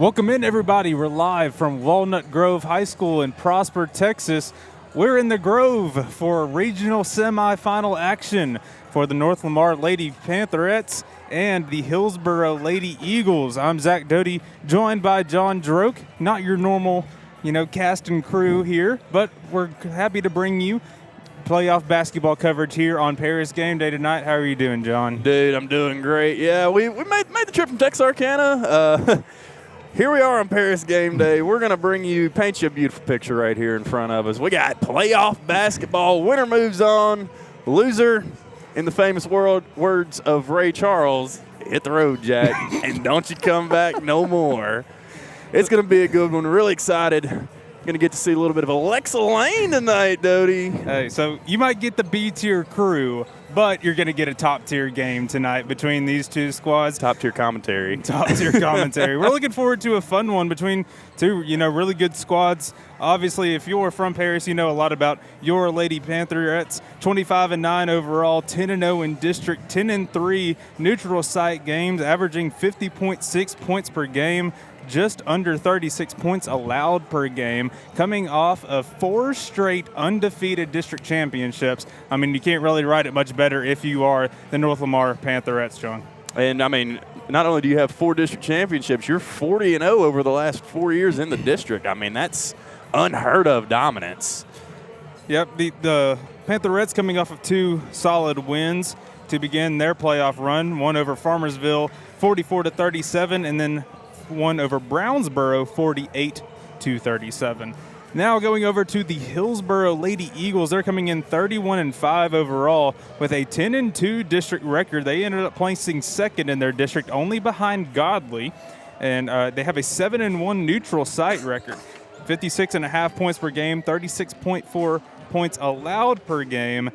Welcome in, everybody. We're live from Walnut Grove High School in Prosper, Texas. We're in the Grove for regional semifinal action for the North Lamar Lady Pantherettes and the Hillsboro Lady Eagles. I'm Zach Doty, joined by John Droke. Not your normal, cast and crew here, but we're happy to bring you playoff basketball coverage here on Paris Game Day tonight. How are you doing, John? Dude, I'm doing great. Yeah, we made the trip from Texarkana. Here we are on Paris Game Day. We're going to paint you a beautiful picture right here in front of us. We got playoff basketball. Winner moves on. Loser, in the famous words of Ray Charles, hit the road, Jack, and don't you come back no more. It's going to be a good one. Really excited. Going to get to see a little bit of Alexa Lane tonight, Doty. Hey, so you might get the B-tier crew, but you're going to get a top-tier game tonight between these two squads. Top-tier commentary. Top-tier commentary. We're looking forward to a fun one between two, really good squads. Obviously, if you're from Paris, you know a lot about your Lady Pantherettes. 25-9 overall, 10-0 in district, 10-3 neutral site games, averaging 50.6 points per game. Just under 36 points allowed per game, coming off of 4 straight undefeated district championships. I mean, you can't really write it much better if you are the North Lamar Pantherettes, John. And, I mean, not only do you have 4 district championships, you're 40-0 over the last 4 years in the district. I mean, that's unheard of dominance. Yep, the Pantherettes coming off of 2 solid wins to begin their playoff run. One over Farmersville, 44-37, and then one over Brownsboro, 48-37. Now going over to the Hillsboro Lady Eagles. They're coming in 31-5 overall with a 10-2 district record. They ended up placing second in their district, only behind Godley. And they have a 7-1 neutral site record. 56.5 points per game, 36.4 points allowed per game.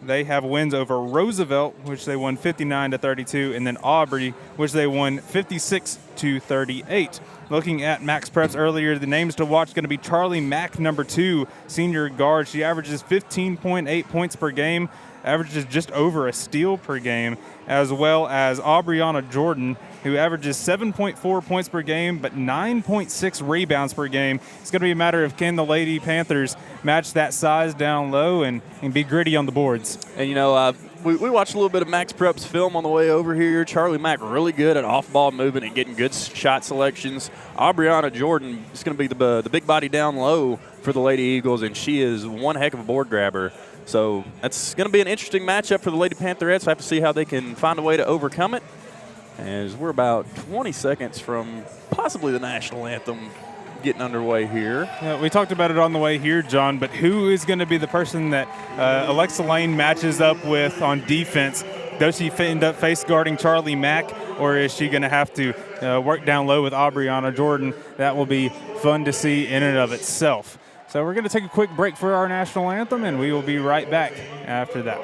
They have wins over Roosevelt, which they won 59-32, and then Aubrey, which they won 56-38. Looking at Max Preps earlier, the names to watch going to be Charlie Mack, number 2, senior guard. She averages 15.8 points per game, averages just over a steal per game, as well as Aubriana Jordan, who averages 7.4 points per game, but 9.6 rebounds per game. It's going to be a matter of can the Lady Panthers match that size down low and be gritty on the boards. And, we watched a little bit of Max Prep's film on the way over here. Charlie Mack really good at off-ball movement and getting good shot selections. Aubriana Jordan is going to be the big body down low for the Lady Eagles, and she is one heck of a board grabber. So that's going to be an interesting matchup for the Lady Pantherettes. I have to see how they can find a way to overcome it, as we're about 20 seconds from possibly the national anthem getting underway here. Yeah, we talked about it on the way here, John, but who is going to be the person that Alexa Lane matches up with on defense? Does she end up face guarding Charlie Mack, or is she going to have to work down low with Aubriana Jordan? That will be fun to see in and of itself. So we're going to take a quick break for our national anthem, and we will be right back after that.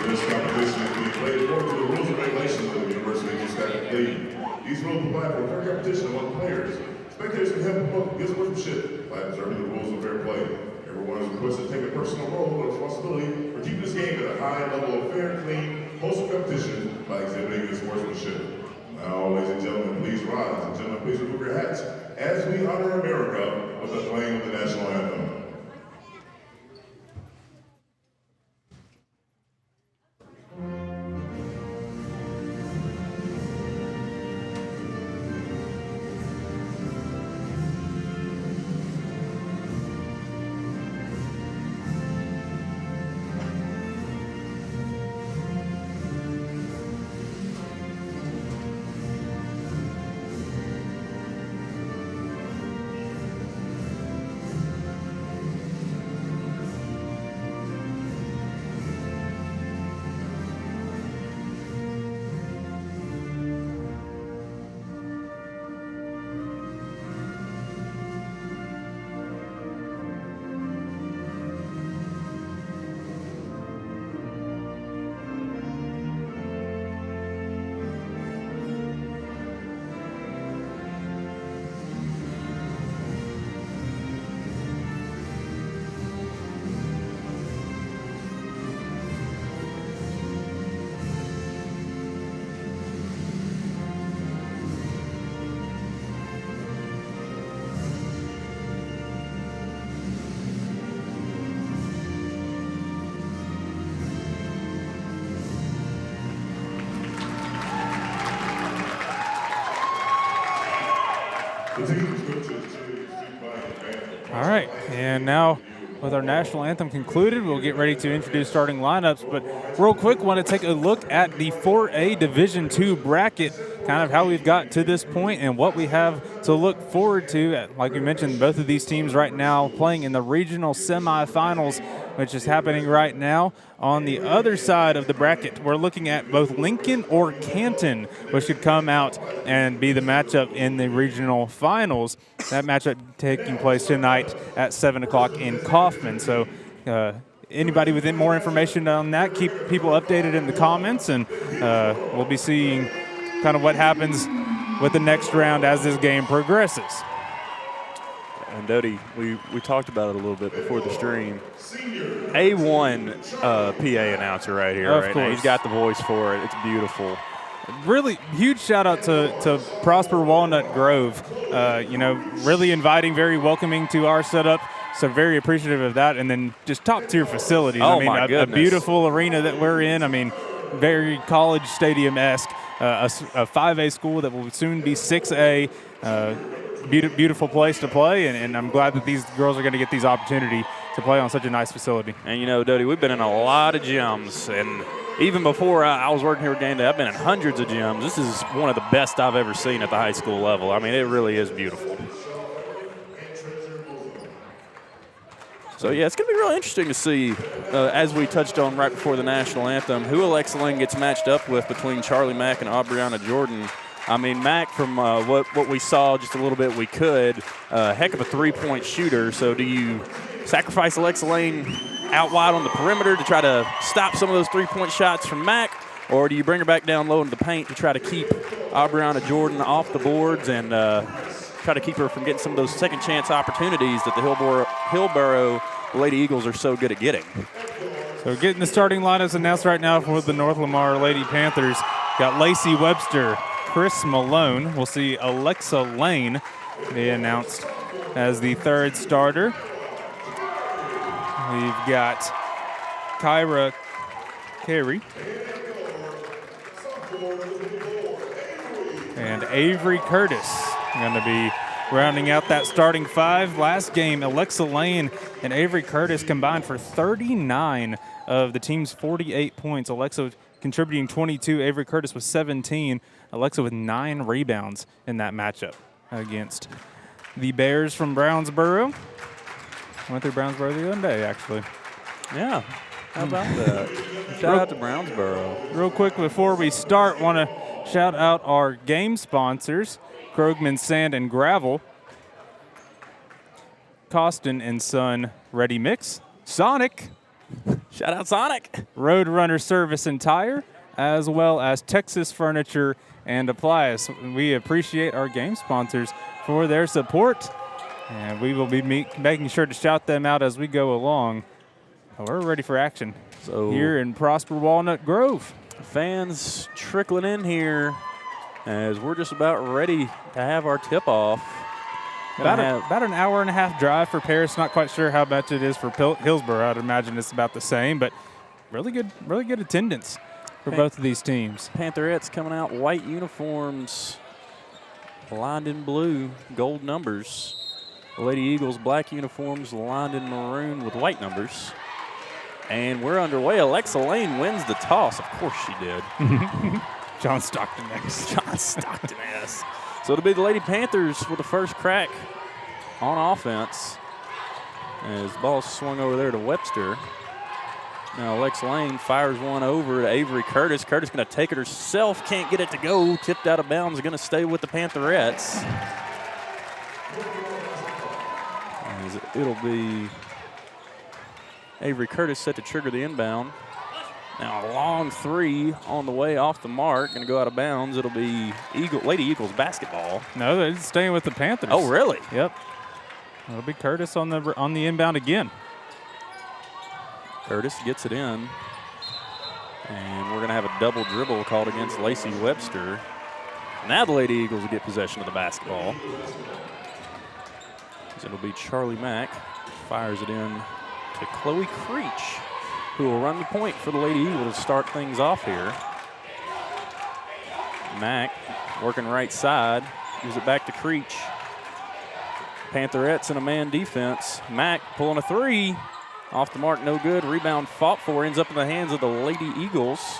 This competition is being played according to the rules and regulations of the University of Wisconsin League. These rules provide for fair competition among players. Spectators can help promote good sportsmanship by observing the rules of fair play. Everyone is requested to take a personal role or responsibility for keeping this game at a high level of fair, clean, wholesome competition by exhibiting good sportsmanship. Now, ladies and gentlemen, please rise. And gentlemen, please remove your hats as we honor America with the playing of the national anthem. All right, and now with our national anthem concluded, we'll get ready to introduce starting lineups. But real quick, want to take a look at the 4A Division II bracket, kind of how we've got to this point and what we have to look forward to. Like we mentioned, both of these teams right now playing in the regional semifinals, which is happening right now. On the other side of the bracket, we're looking at both Lincoln or Canton, which could come out and be the matchup in the regional finals. That matchup taking place tonight at 7 o'clock in Kaufman. So anybody with more information on that, keep people updated in the comments, and we'll be seeing kind of what happens with the next round as this game progresses. And Dodie, we talked about it a little bit before the stream. A1 PA announcer right here. Of right course. now. He's got the voice for it. It's beautiful. Really huge shout out to Prosper Walnut Grove. Really inviting, very welcoming to our setup. So very appreciative of that. And then just top tier facilities. Oh, I mean, my a goodness. beautiful arena that we're in. I mean, very college stadium-esque. A 5A school that will soon be 6A. Beautiful place to play, and I'm glad that these girls are going to get these opportunity to play on such a nice facility. And, Dodie, we've been in a lot of gyms, and even before I was working here at game day, I've been in hundreds of gyms. This is one of the best I've ever seen at the high school level. I mean, it really is beautiful. So, yeah, it's going to be really interesting to see, as we touched on right before the national anthem, who Alexa Lane gets matched up with between Charlie Mack and Aubriana Jordan. I mean, Mack, from what we saw just a little bit we could, heck of a three-point shooter. So do you sacrifice Alexa Lane out wide on the perimeter to try to stop some of those three-point shots from Mack, or do you bring her back down low into the paint to try to keep Aubriana Jordan off the boards and try to keep her from getting some of those second-chance opportunities that the Hillsboro Lady Eagles are so good at getting? So getting the starting lineups announced right now for the North Lamar Lady Panthers. Got Lacey Webster, Chris Malone. We'll see Alexa Lane be announced as the third starter. We've got Kyra Carey and Avery Curtis going to be rounding out that starting five. Last game, Alexa Lane and Avery Curtis combined for 39 of the team's 48 points. Alexa contributing 22, Avery Curtis with 17. Alexa with 9 rebounds in that matchup against the Bears from Brownsboro. Went through Brownsboro the other day, actually. Yeah, how about that? Shout out to Brownsboro. Real quick before we start, want to shout out our game sponsors, Krogman Sand and Gravel, Costin and Son Ready Mix, Sonic, Shout out Sonic, Roadrunner Service and Tire, as well as Texas Furniture and Appliance. We appreciate our game sponsors for their support, and we will be making sure to shout them out as we go along. We're ready for action here in Prosper Walnut Grove. Fans trickling in here as we're just about ready to have our tip-off. About an hour and a half drive for Paris. Not quite sure how much it is for Hillsboro. I'd imagine it's about the same, but really good attendance for both of these teams. Pantherettes coming out white uniforms, lined in blue, gold numbers. The Lady Eagles black uniforms lined in maroon with white numbers. And we're underway. Alexa Lane wins the toss. Of course she did. John Stockton-esque. John Stockton-esque. So it'll be the Lady Panthers with the first crack on offense. As the ball swung over there to Webster. Now Alexa Lane fires one over to Avery Curtis. Curtis going to take it herself. Can't get it to go. Tipped out of bounds. Going to stay with the Pantherettes. As it'll be Avery Curtis set to trigger the inbound. Now a long three on the way off the mark. Going to go out of bounds. It'll be Lady Eagles basketball. No, they're staying with the Panthers. Oh, really? Yep. It'll be Curtis on the inbound again. Curtis gets it in. And we're going to have a double dribble called against Lacey Webster. Now the Lady Eagles will get possession of the basketball. It'll be Charlie Mack. Fires it in to Chloe Creech, who will run the point for the Lady Eagles to start things off here. Mack working right side. Gives it back to Creech. Pantherettes in a man defense. Mack pulling a three. Off the mark, no good. Rebound fought for, ends up in the hands of the Lady Eagles.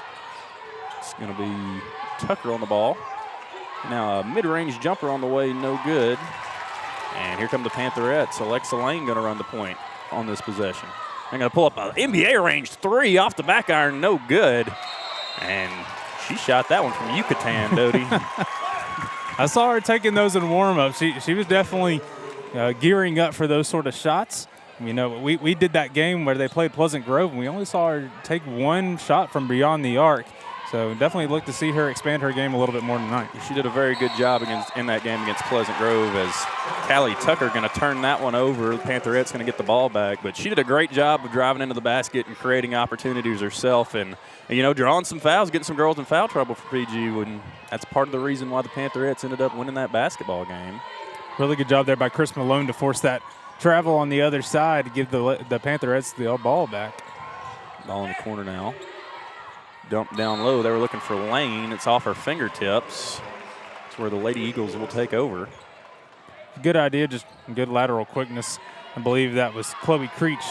It's going to be Tucker on the ball. Now a mid-range jumper on the way, no good. And here come the Pantherettes. Alexa Lane going to run the point on this possession. They're going to pull up an NBA-range three off the back iron, no good. And she shot that one from Yucatan, Dodie. I saw her taking those in warm-up. She was definitely gearing up for those sort of shots. You know, we did that game where they played Pleasant Grove, and we only saw her take one shot from beyond the arc. So definitely look to see her expand her game a little bit more tonight. She did a very good job in that game against Pleasant Grove, as Callie Tucker going to turn that one over. The Pantherettes going to get the ball back, but she did a great job of driving into the basket and creating opportunities herself, and you know, drawing some fouls, getting some girls in foul trouble for PG. And that's part of the reason why the Pantherettes ended up winning that basketball game. Really good job there by Chris Malone to force that travel on the other side to give the Pantherettes the ball back. Ball in the corner now. Dump down low. They were looking for Lane. It's off her fingertips. It's where the Lady Eagles will take over. Good idea, just good lateral quickness. I believe that was Chloe Creech.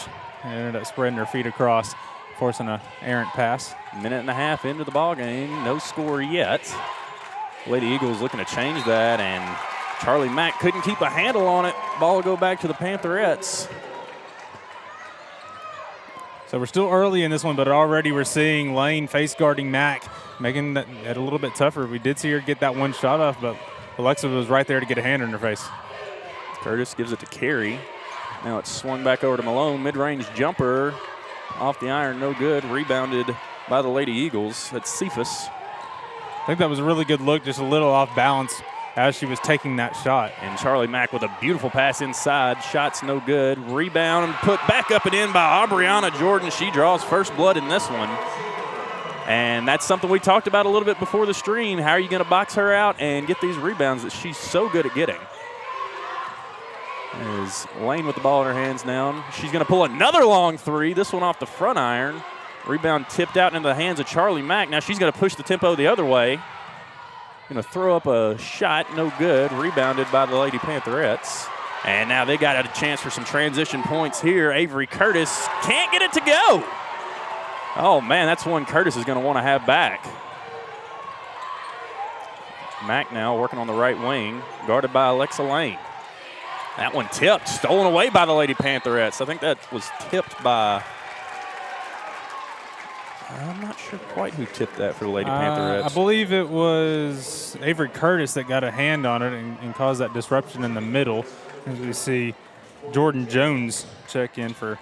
And ended up spreading her feet across, forcing an errant pass. Minute and a half into the ball game. No score yet. Lady Eagles looking to change that, and Charlie Mack couldn't keep a handle on it. Ball will go back to the Pantherettes. So we're still early in this one, but already we're seeing Lane face guarding Mack, making it a little bit tougher. We did see her get that one shot off, but Alexa was right there to get a hand in her face. Curtis gives it to Carey. Now it's swung back over to Malone. Mid-range jumper off the iron, no good. Rebounded by the Lady Eagles. That's Cephas. I think that was a really good look, just a little off balance as she was taking that shot. And Charlie Mack with a beautiful pass inside. Shots no good. Rebound and put back up and in by Aubriana Jordan. She draws first blood in this one. And that's something we talked about a little bit before the stream. How are you going to box her out and get these rebounds that she's so good at getting? There's Lane with the ball in her hands now. She's going to pull another long three. This one off the front iron. Rebound tipped out into the hands of Charlie Mack. Now she's going to push the tempo the other way. Going to throw up a shot, no good. Rebounded by the Lady Pantherettes. And now they got a chance for some transition points here. Avery Curtis can't get it to go. Oh, man, that's one Curtis is going to want to have back. Mack now working on the right wing, guarded by Alexa Lane. That one tipped, stolen away by the Lady Pantherettes. I think that was tipped by, I'm not sure quite who tipped that for the Lady Pantherettes. I believe it was Avery Curtis that got a hand on it and caused that disruption in the middle. As we see Jordan Jones check in for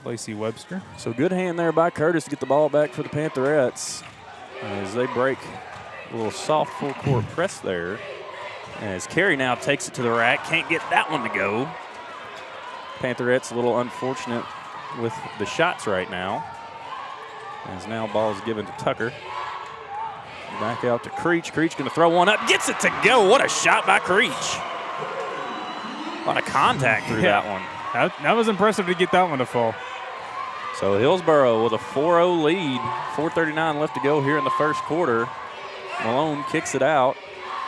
Lacey Webster. So good hand there by Curtis to get the ball back for the Pantherettes as they break a little soft full court press there. As Carey now takes it to the rack, can't get that one to go. Pantherettes a little unfortunate with the shots right now. As now ball is given to Tucker. Back out to Creech. Creech going to throw one up. Gets it to go. What a shot by Creech. A lot of contact through that one. That was impressive to get that one to fall. So Hillsboro with a 4-0 lead. 4:39 left to go here in the first quarter. Malone kicks it out.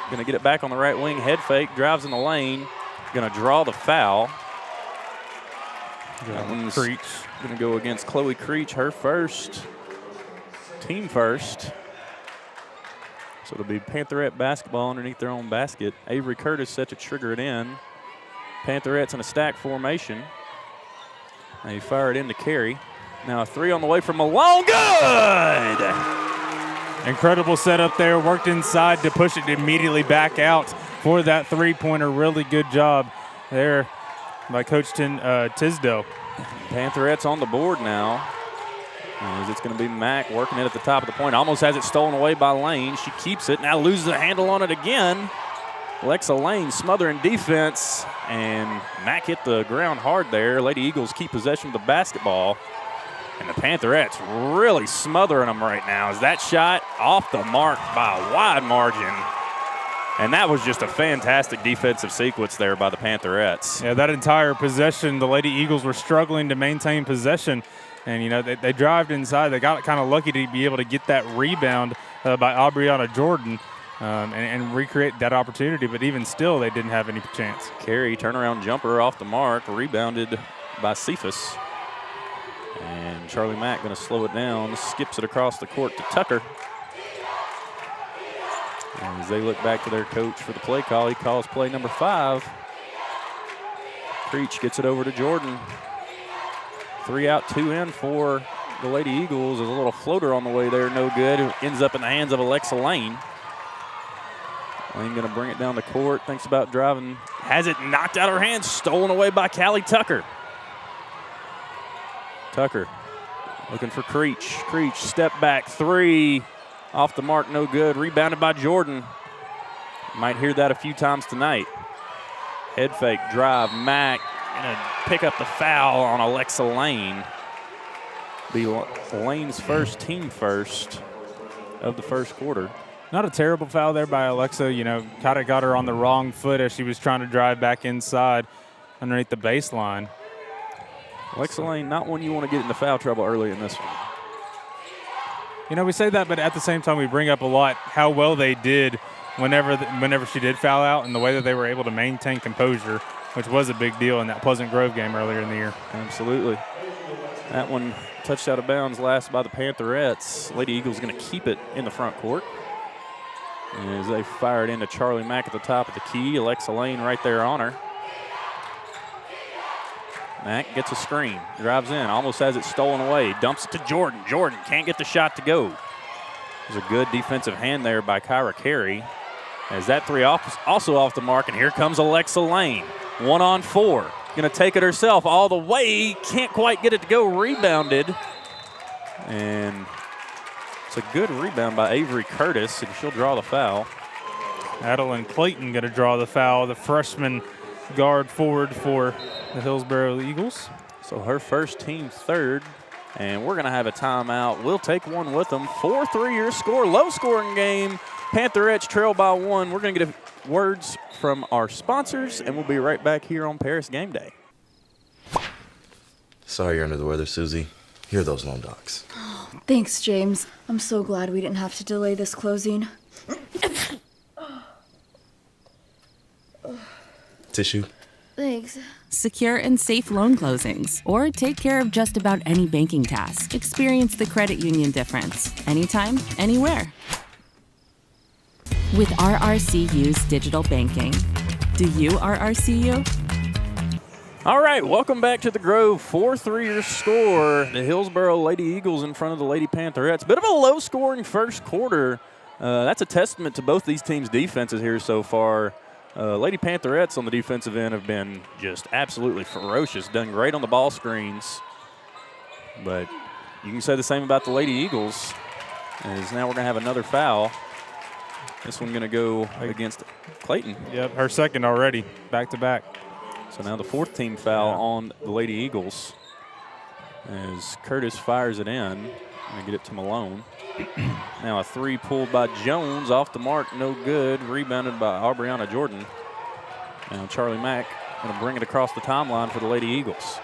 Going to get it back on the right wing. Head fake. Drives in the lane. Going to draw the foul. That one's going to go against Chloe Creech, her first. Team first. So it'll be Pantherette basketball underneath their own basket. Avery Curtis set to trigger it in. Pantherettes in a stack formation. They fire it into Carey. Now a three on the way from Malone. Good! Incredible setup there. Worked inside to push it immediately back out for that three-pointer. Really good job there by Coach Tisdale. Pantherettes on the board now. As it's going to be Mack working it at the top of the point. Almost has it stolen away by Lane. She keeps it. Now loses the handle on it again. Alexa Lane smothering defense. And Mack hit the ground hard there. Lady Eagles keep possession of the basketball. And the Pantherettes really smothering them right now. As that shot off the mark by a wide margin. And that was just a fantastic defensive sequence there by the Pantherettes. Yeah, that entire possession, the Lady Eagles were struggling to maintain possession. And, you know, they drived inside. They got kind of lucky to be able to get that rebound by Aubriana Jordan. and recreate that opportunity. But even still, they didn't have any chance. Carey, turnaround jumper off the mark, rebounded by Cephas. And Charlie Mack going to slow it down, skips it across the court to Tucker. And as they look back to their coach for the play call, he calls play number 5. Creech gets it over to Jordan. 3 out, 2 in for the Lady Eagles. There's a little floater on the way there, no good. It ends up in the hands of Alexa Lane. Lane going to bring it down the court, thinks about driving, has it knocked out of her hands, stolen away by Callie Tucker. Tucker looking for Creech. Creech, step back 3, off the mark, no good. Rebounded by Jordan. Might hear that a few times tonight. Head fake, drive, Mack gonna pick up the foul on Alexa Lane. Be Lane's first, team first of the first quarter. Not a terrible foul there by Alexa. You know, kind of got her on the wrong foot as she was trying to drive back inside underneath the baseline. Alexa Lane, not one you want to get into foul trouble early in this one. You know, we say that, but at the same time, we bring up a lot how well they did whenever she did foul out and the way that they were able to maintain composure, which was a big deal in that Pleasant Grove game earlier in the year. Absolutely. That one touched out of bounds last by the Pantherettes. Lady Eagles going to keep it in the front court. As they fire it into Charlie Mack at the top of the key. Alexa Lane right there on her. Mack gets a screen, drives in, almost has it stolen away, dumps it to Jordan. Jordan can't get the shot to go. There's a good defensive hand there by Kyra Carey. As that 3 also off the mark, and here comes Alexa Lane. 1-on-4, gonna take it herself all the way, can't quite get it to go, rebounded. And it's a good rebound by Avery Curtis, and she'll draw the foul. Adeline Clayton gonna draw the foul, the freshman guard forward for the Hillsboro Eagles. So her first, team third, and we're going to have a timeout. We'll take one with them. 4-3 your score, low-scoring game. Pantherettes trail by 1. We're going to get words from our sponsors, and we'll be right back here on Paris Game Day. Sorry you're under the weather, Susie. Here are those loan docs. Oh, thanks, James. I'm so glad we didn't have to delay this closing. Tissue? Thanks. Secure and safe loan closings, or take care of just about any banking task. Experience the credit union difference. Anytime, anywhere. With RRCU's digital banking. Do you RRCU? All right, welcome back to the Grove. 4-3 your score. The Hillsboro Lady Eagles in front of the Lady Pantherettes. Bit of a low-scoring first quarter. That's a testament to both these teams' defenses here so far. Lady Pantherettes on the defensive end have been just absolutely ferocious, done great on the ball screens. But you can say the same about the Lady Eagles, as now we're going to have another foul. This one going to go against Clayton. Yep, her second already, back-to-back. So now the 4th team foul on the Lady Eagles as Curtis fires it in. Going to get it to Malone. Now a 3 pulled by Jones, off the mark, no good. Rebounded by Aubriana Jordan. Now Charlie Mack going to bring it across the timeline for the Lady Eagles.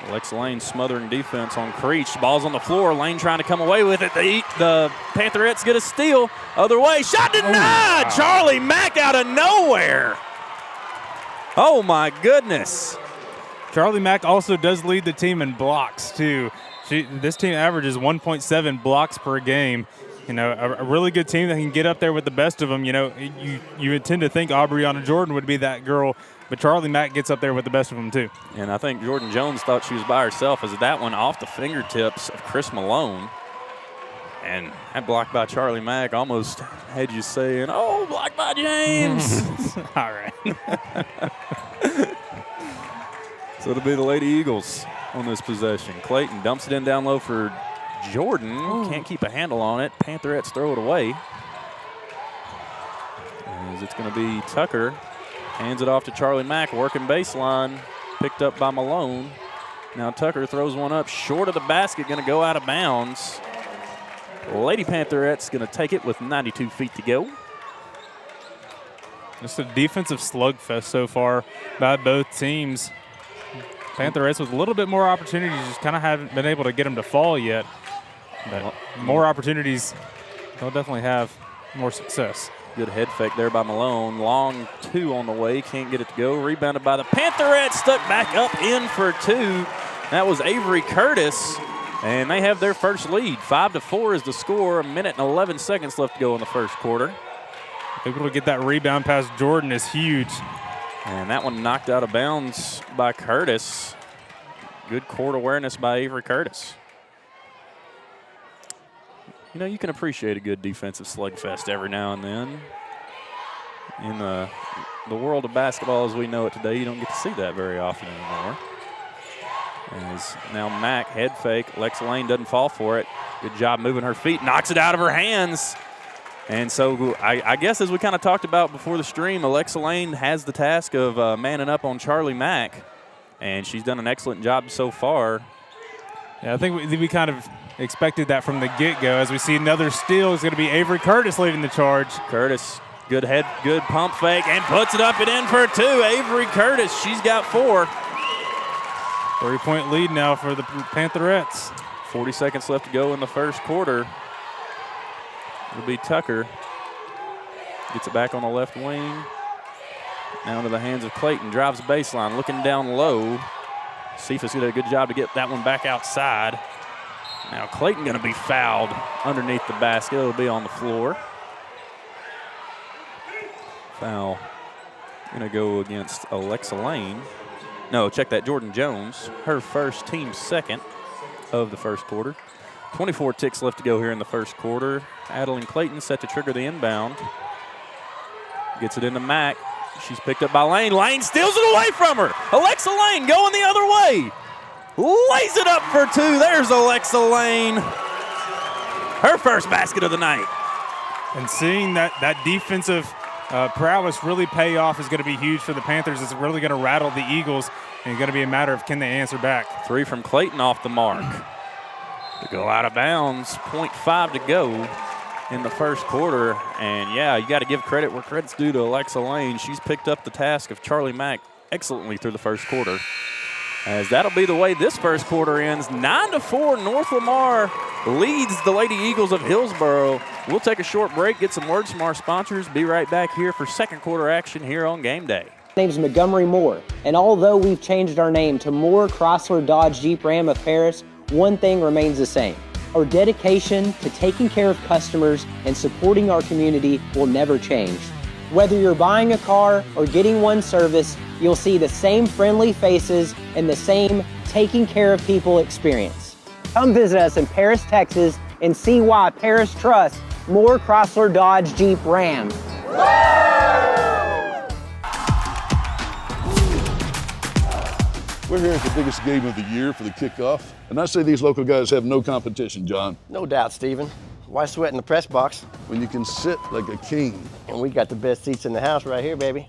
Alexa Lane smothering defense on Creech. Ball's on the floor. Lane trying to come away with it. The Pantherettes get a steal. Other way, shot denied. Wow. Charlie Mack out of nowhere. Oh my goodness. Charlie Mack also does lead the team in blocks too. This team averages 1.7 blocks per game. You know, a really good team that can get up there with the best of them. You know, you tend to think Aubriana Jordan would be that girl, but Charlie Mack gets up there with the best of them too. And I think Jordan Jones thought she was by herself as that one off the fingertips of Chris Malone. And that block by Charlie Mack almost had you saying, oh, blocked by James. All right. So it'll be the Lady Eagles on this possession. Clayton dumps it in down low for Jordan. Can't keep a handle on it. Pantherettes throw it away. As it's going to be Tucker. Hands it off to Charlie Mack, working baseline. Picked up by Malone. Now Tucker throws one up short of the basket, going to go out of bounds. Lady Pantherettes going to take it with 92 feet to go. Just a defensive slugfest so far by both teams. Pantherettes with a little bit more opportunities, just kind of haven't been able to get them to fall yet. But more opportunities they'll definitely have. more success. Good head fake there by Malone. Long 2 on the way. Can't get it to go. Rebounded by the Pantherettes. Stuck back up in for 2. That was Avery Curtis. And they have their first lead. 5-4 is the score. 1 minute and 11 seconds left to go in the first quarter. Able to get that rebound past Jordan is huge. And that one knocked out of bounds by Curtis. Good court awareness by Avery Curtis. You know, you can appreciate a good defensive slugfest every now and then. In the world of basketball as we know it today, you don't get to see that very often anymore. As now Mack, head fake. Alexa Lane doesn't fall for it. Good job moving her feet. Knocks it out of her hands. And so I guess as we kind of talked about before the stream, Alexa Lane has the task of manning up on Charlie Mack. And she's done an excellent job so far. Yeah, I think we kind of expected that from the get-go. As we see another steal, it's going to be Avery Curtis leading the charge. Curtis, good pump fake, and puts it up and in for 2. Avery Curtis, she's got 4. 3-point lead now for the Pantherettes. 40 seconds left to go in the first quarter. It'll be Tucker. Gets it back on the left wing. Now into the hands of Clayton. Drives the baseline, looking down low. Cephas did a good job to get that one back outside. Now Clayton going to be fouled underneath the basket. It'll be on the floor. Foul going to go against Alexa Lane. No, check that, Jordan Jones. Her first, team second of the first quarter. 24 ticks left to go here in the first quarter. Adeline Clayton set to trigger the inbound. Gets it into Mack. She's picked up by Lane. Lane steals it away from her. Alexa Lane going the other way. Lays it up for 2. There's Alexa Lane. Her first basket of the night. And seeing that defensive prowess really pay off is going to be huge for the Panthers. It's really going to rattle the Eagles, and it's going to be a matter of can they answer back. 3 from Clayton off the mark. To go out of bounds, 0.5 to go in the first quarter. And, yeah, you got to give credit where credit's due to Alexa Lane. She's picked up the task of Charlie Mack excellently through the first quarter. As that'll be the way this first quarter ends. 9-4, North Lamar leads the Lady Eagles of Hillsboro. We'll take a short break, get some words from our sponsors. Be right back here for second quarter action here on Game Day. My name's Montgomery Moore, and although we've changed our name to Moore Chrysler Dodge Jeep Ram of Paris, one thing remains the same. Our dedication to taking care of customers and supporting our community will never change. Whether you're buying a car or getting one serviced, you'll see the same friendly faces and the same taking care of people experience. Come visit us in Paris, Texas, and see why Paris trusts Moore Chrysler Dodge Jeep Ram. We're here at the biggest game of the year for the kickoff, and I say these local guys have no competition, John. No doubt, Stephen. Why sweat in the press box? When you can sit like a king. And we got the best seats in the house right here, baby.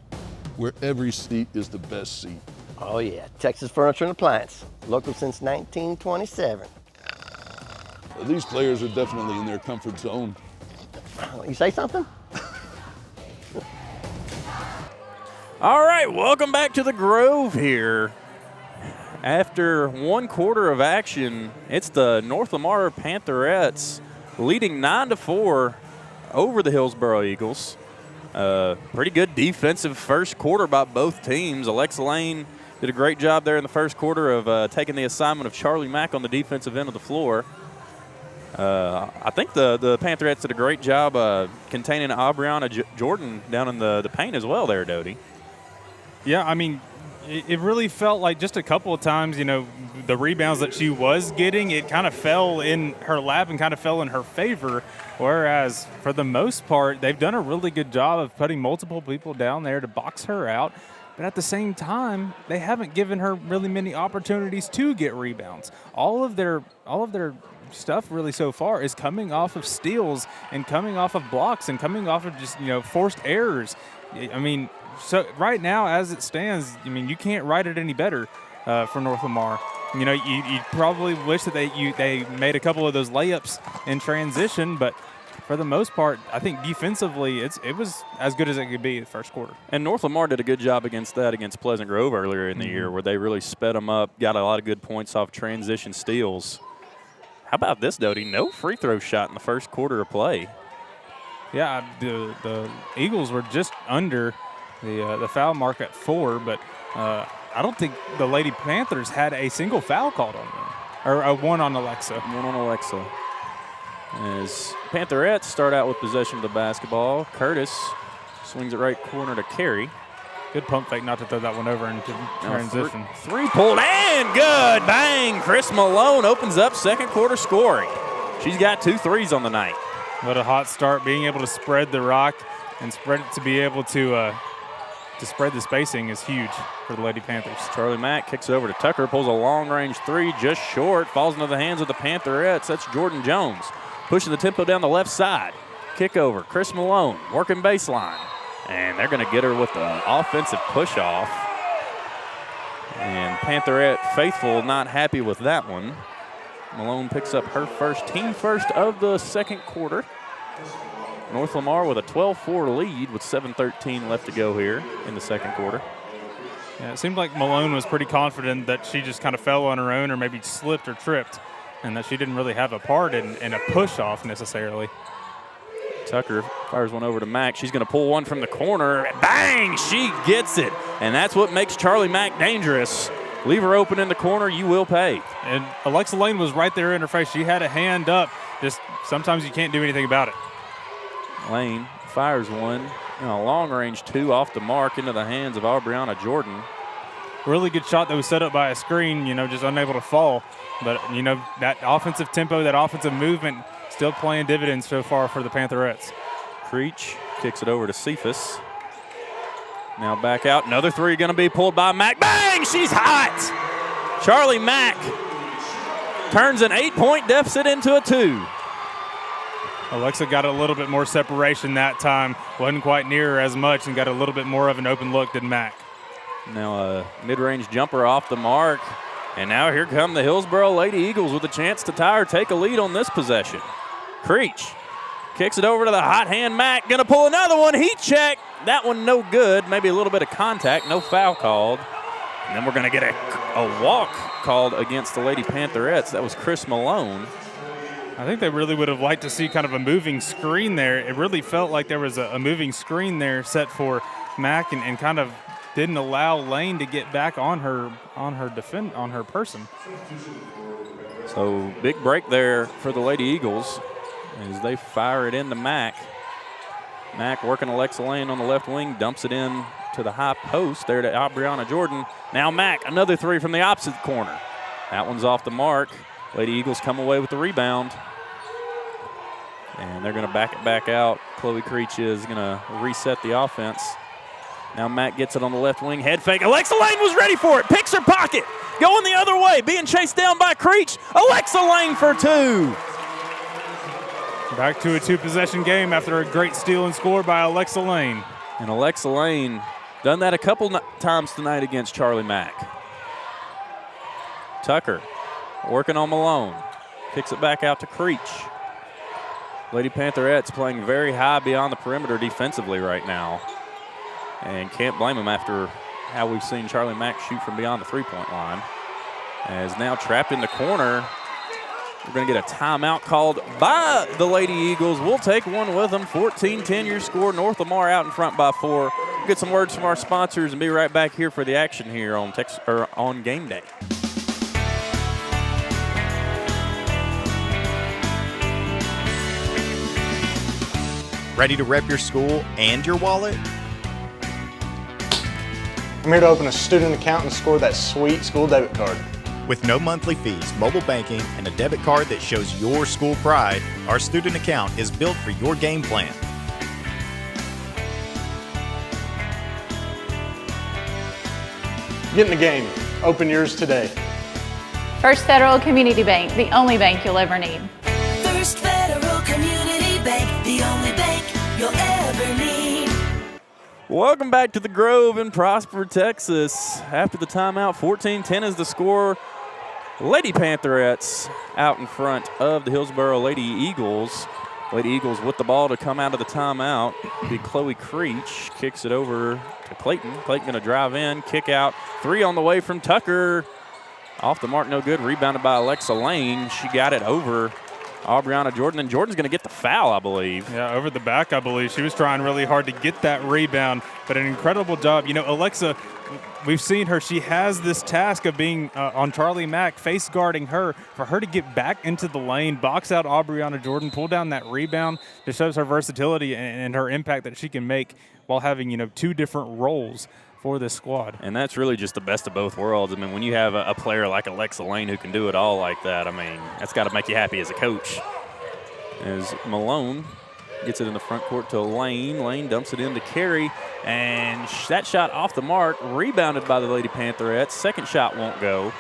Where every seat is the best seat. Oh yeah, Texas Furniture and Appliance. Local since 1927. These players are definitely in their comfort zone. You say something? All right, welcome back to the Grove here. After one quarter of action, it's the North Lamar Pantherettes leading 9-4 over the Hillsboro Eagles. Pretty good defensive first quarter by both teams. Alexa Lane did a great job there in the first quarter of taking the assignment of Charlie Mack on the defensive end of the floor. I think the Pantherettes did a great job containing Aubriana Jordan down in the paint as well there, Doty. Yeah, I mean, it really felt like just a couple of times, you know, the rebounds that she was getting, it kind of fell in her lap and kind of fell in her favor, whereas for the most part, they've done a really good job of putting multiple people down there to box her out. But at the same time, they haven't given her really many opportunities to get rebounds. All of their stuff really so far is coming off of steals and coming off of blocks and coming off of just, you know, forced errors. I mean, so right now, as it stands, I mean, you can't write it any better for North Lamar. You know, you probably wish that they made a couple of those layups in transition, but for the most part, I think defensively, it was as good as it could be the first quarter. And North Lamar did a good job against Pleasant Grove earlier in the year, where they really sped them up, got a lot of good points off transition steals. How about this, Doty? No free throw shot in the first quarter of play. Yeah, the Eagles were just under the foul mark at 4, but I don't think the Lady Panthers had a single foul called on them, or a one on Alexa. One on Alexa. As Pantherettes start out with possession of the basketball, Curtis swings it right corner to Carey. Good pump fake not to throw that one over into transition. Three pulled and good. Bang. Chris Malone opens up second quarter scoring. She's got 2 threes on the night. What a hot start, being able to spread the rock and spread it to be able to spread the spacing is huge for the Lady Panthers. Charlie Mack kicks it over to Tucker, pulls a long-range 3, just short, falls into the hands of the Pantherettes. That's Jordan Jones, pushing the tempo down the left side. Kick over, Chris Malone, working baseline. And they're going to get her with the offensive push-off. And Pantherette faithful not happy with that one. Malone picks up her team first of the second quarter. North Lamar with a 12-4 lead with 7:13 left to go here in the second quarter. Yeah, it seemed like Malone was pretty confident that she just kind of fell on her own or maybe slipped or tripped, and that she didn't really have a part in a push-off necessarily. Tucker fires one over to Mack. She's going to pull one from the corner. Bang! She gets it. And that's what makes Charlie Mack dangerous. Leave her open in the corner, you will pay. And Alexa Lane was right there in her face. She had a hand up. Just sometimes you can't do anything about it. Lane fires one. A long-range 2 off the mark into the hands of Aubriana Jordan. Really good shot that was set up by a screen, just unable to fall. But, that offensive tempo, that offensive movement, still playing dividends so far for the Pantherettes. Creech kicks it over to Cephas. Now back out. Another 3 going to be pulled by Mack. Bang! She's hot! Charlie Mack turns an 8-point deficit into a 2. Alexa got a little bit more separation that time. Wasn't quite near her as much and got a little bit more of an open look than Mack. Now a mid-range jumper off the mark. And now here come the Hillsboro Lady Eagles with a chance to tie or take a lead on this possession. Creech kicks it over to the hot hand Mack. Going to pull another one. Heat check. That one no good. Maybe a little bit of contact. No foul called. And then we're going to get a walk called against the Lady Pantherettes. That was Chris Malone. I think they really would have liked to see kind of a moving screen there. It really felt like there was a moving screen there set for Mack and kind of didn't allow Lane to get back on her person. So big break there for the Lady Eagles as they fire it into Mack. Mack working Alexa Lane on the left wing, dumps it in to the high post there to Aubriana Jordan. Now Mack, another 3 from the opposite corner. That one's off the mark. Lady Eagles come away with the rebound. And they're going to back it back out. Chloe Creech is going to reset the offense. Now Mack gets it on the left wing, head fake. Alexa Lane was ready for it, picks her pocket. Going the other way, being chased down by Creech. Alexa Lane for 2. Back to a 2-possession game after a great steal and score by Alexa Lane. And Alexa Lane done that a couple times tonight against Charlie Mack. Tucker working on Malone. Kicks it back out to Creech. Lady Pantherettes playing very high beyond the perimeter defensively right now. And can't blame them after how we've seen Charlie Mack shoot from beyond the three-point line. As now trapped in the corner. We're going to get a timeout called by the Lady Eagles. We'll take one with them. 14-10 your score. North Lamar out in front by 4. We'll get some words from our sponsors and be right back here for the action here on Game Day. Ready to rep your school and your wallet? I'm here to open a student account and score that sweet school debit card. With no monthly fees, mobile banking, and a debit card that shows your school pride, our student account is built for your game plan. Get in the game. Open yours today. First Federal Community Bank, the only bank you'll ever need. First Federal Community Bank, the only bank you'll ever need. Welcome back to the Grove in Prosper, Texas. After the timeout, 14-10 is the score. Lady Pantherettes out in front of the Hillsboro Lady Eagles. Lady Eagles with the ball to come out of the timeout. Be Chloe Creech kicks it over to Clayton. Clayton going to drive in, kick out. 3 on the way from Tucker. Off the mark, no good. Rebounded by Alexa Lane. She got it over Aubriana Jordan, and Jordan's going to get the foul, I believe. Yeah, over the back, I believe. She was trying really hard to get that rebound, but an incredible job. You know, Alexa, we've seen her. She has this task of being on Charlie Mack, face guarding her. For her to get back into the lane, box out Aubriana Jordan, pull down that rebound, just shows her versatility and her impact that she can make while having, you know, two different roles for this squad. And that's really just the best of both worlds. I mean, when you have a player like Alexa Lane who can do it all like that, I mean, that's got to make you happy as a coach. As Malone gets it in the front court to Lane. Lane dumps it in to Carey, and that shot off the mark, rebounded by the Lady Pantherettes. Second shot won't go.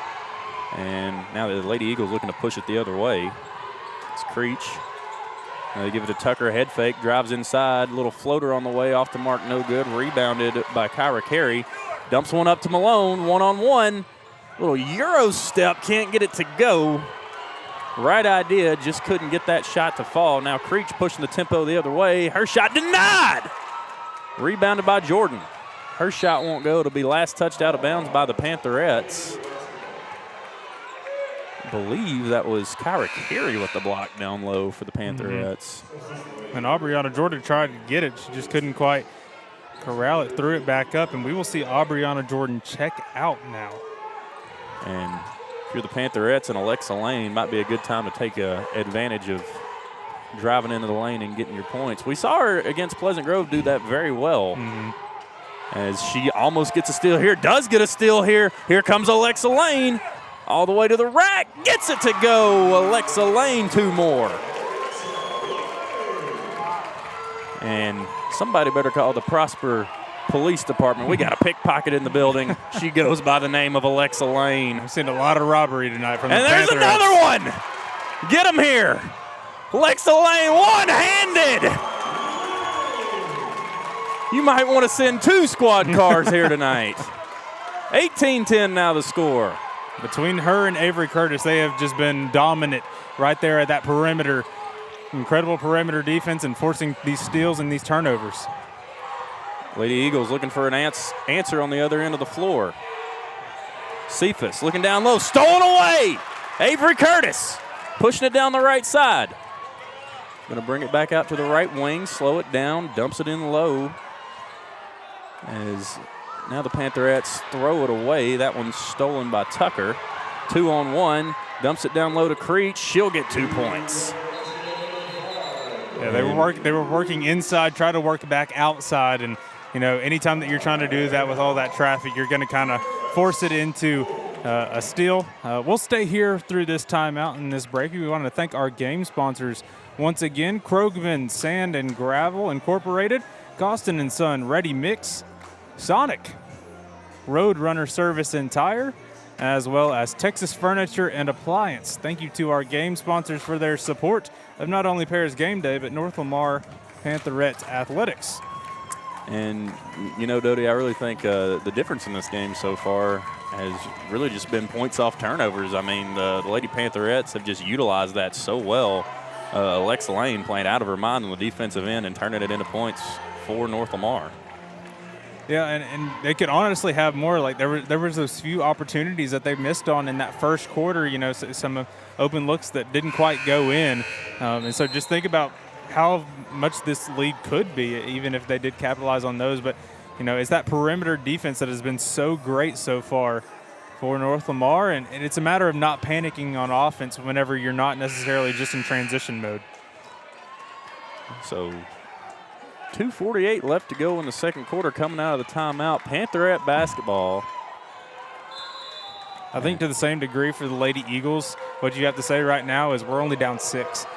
And now the Lady Eagles looking to push it the other way. It's Creech. They give it to Tucker, head fake, drives inside, little floater on the way, off the mark, no good. Rebounded by Kyra Carey. Dumps one up to Malone, one-on-one. Little Euro step, can't get it to go. Right idea, just couldn't get that shot to fall. Now Creech pushing the tempo the other way. Her shot denied. Rebounded by Jordan. Her shot won't go. It'll be last touched out of bounds by the Pantherettes. I believe that was Kyra Carey with the block down low for the Pantherettes. And Aubriana Jordan tried to get it. She just couldn't quite corral it, threw it back up, and we will see Aubriana Jordan check out now. And if you're the Pantherettes and Alexa Lane, might be a good time to take advantage of driving into the lane and getting your points. We saw her against Pleasant Grove do that very well. As she almost gets a steal here, does get a steal here. Here comes Alexa Lane. All the way to the rack, gets it to go. Alexa Lane, two more. And somebody better call the Prosper Police Department. We got a pickpocket in the building. She goes by the name of Alexa Lane. I've seen a lot of robbery tonight from the Panthers. And there's another one. Get him here. Alexa Lane, one-handed. You might want to send 2 squad cars here tonight. 18-10 now the score. Between her and Avery Curtis, they have just been dominant right there at that perimeter. Incredible perimeter defense and forcing these steals and these turnovers. Lady Eagles looking for an answer on the other end of the floor. Cephas looking down low, stolen away. Avery Curtis pushing it down the right side. Going to bring it back out to the right wing, slow it down, dumps it in low. As now the Pantherettes throw it away. That one's stolen by Tucker. 2-on-1, dumps it down low to Creech. She'll get 2 points. Yeah, they were working inside, try to work back outside, and you know, anytime that you're trying to do that with all that traffic, you're going to kind of force it into a steal. We'll stay here through this timeout and this break. We want to thank our game sponsors once again: Krogman Sand and Gravel Incorporated, Gostin & Son Ready Mix, Sonic, Roadrunner Service and Tire, as well as Texas Furniture and Appliance. Thank you to our game sponsors for their support of not only Paris Game Day, but North Lamar Pantherettes Athletics. And, you know, Dodie, I really think the difference in this game so far has really just been points off turnovers. I mean, the Lady Pantherettes have just utilized that so well. Alexa Lane playing out of her mind on the defensive end and turning it into points for North Lamar. Yeah, and they could honestly have more. Like there was those few opportunities that they missed on in that first quarter. You know, some open looks that didn't quite go in, and so just think about how much this lead could be, even if they did capitalize on those. But you know, it's that perimeter defense that has been so great so far for North Lamar, and it's a matter of not panicking on offense whenever you're not necessarily just in transition mode. So 2:48 left to go in the second quarter coming out of the timeout. Pantherette basketball. I think to the same degree for the Lady Eagles, what you have to say right now is we're only down 6.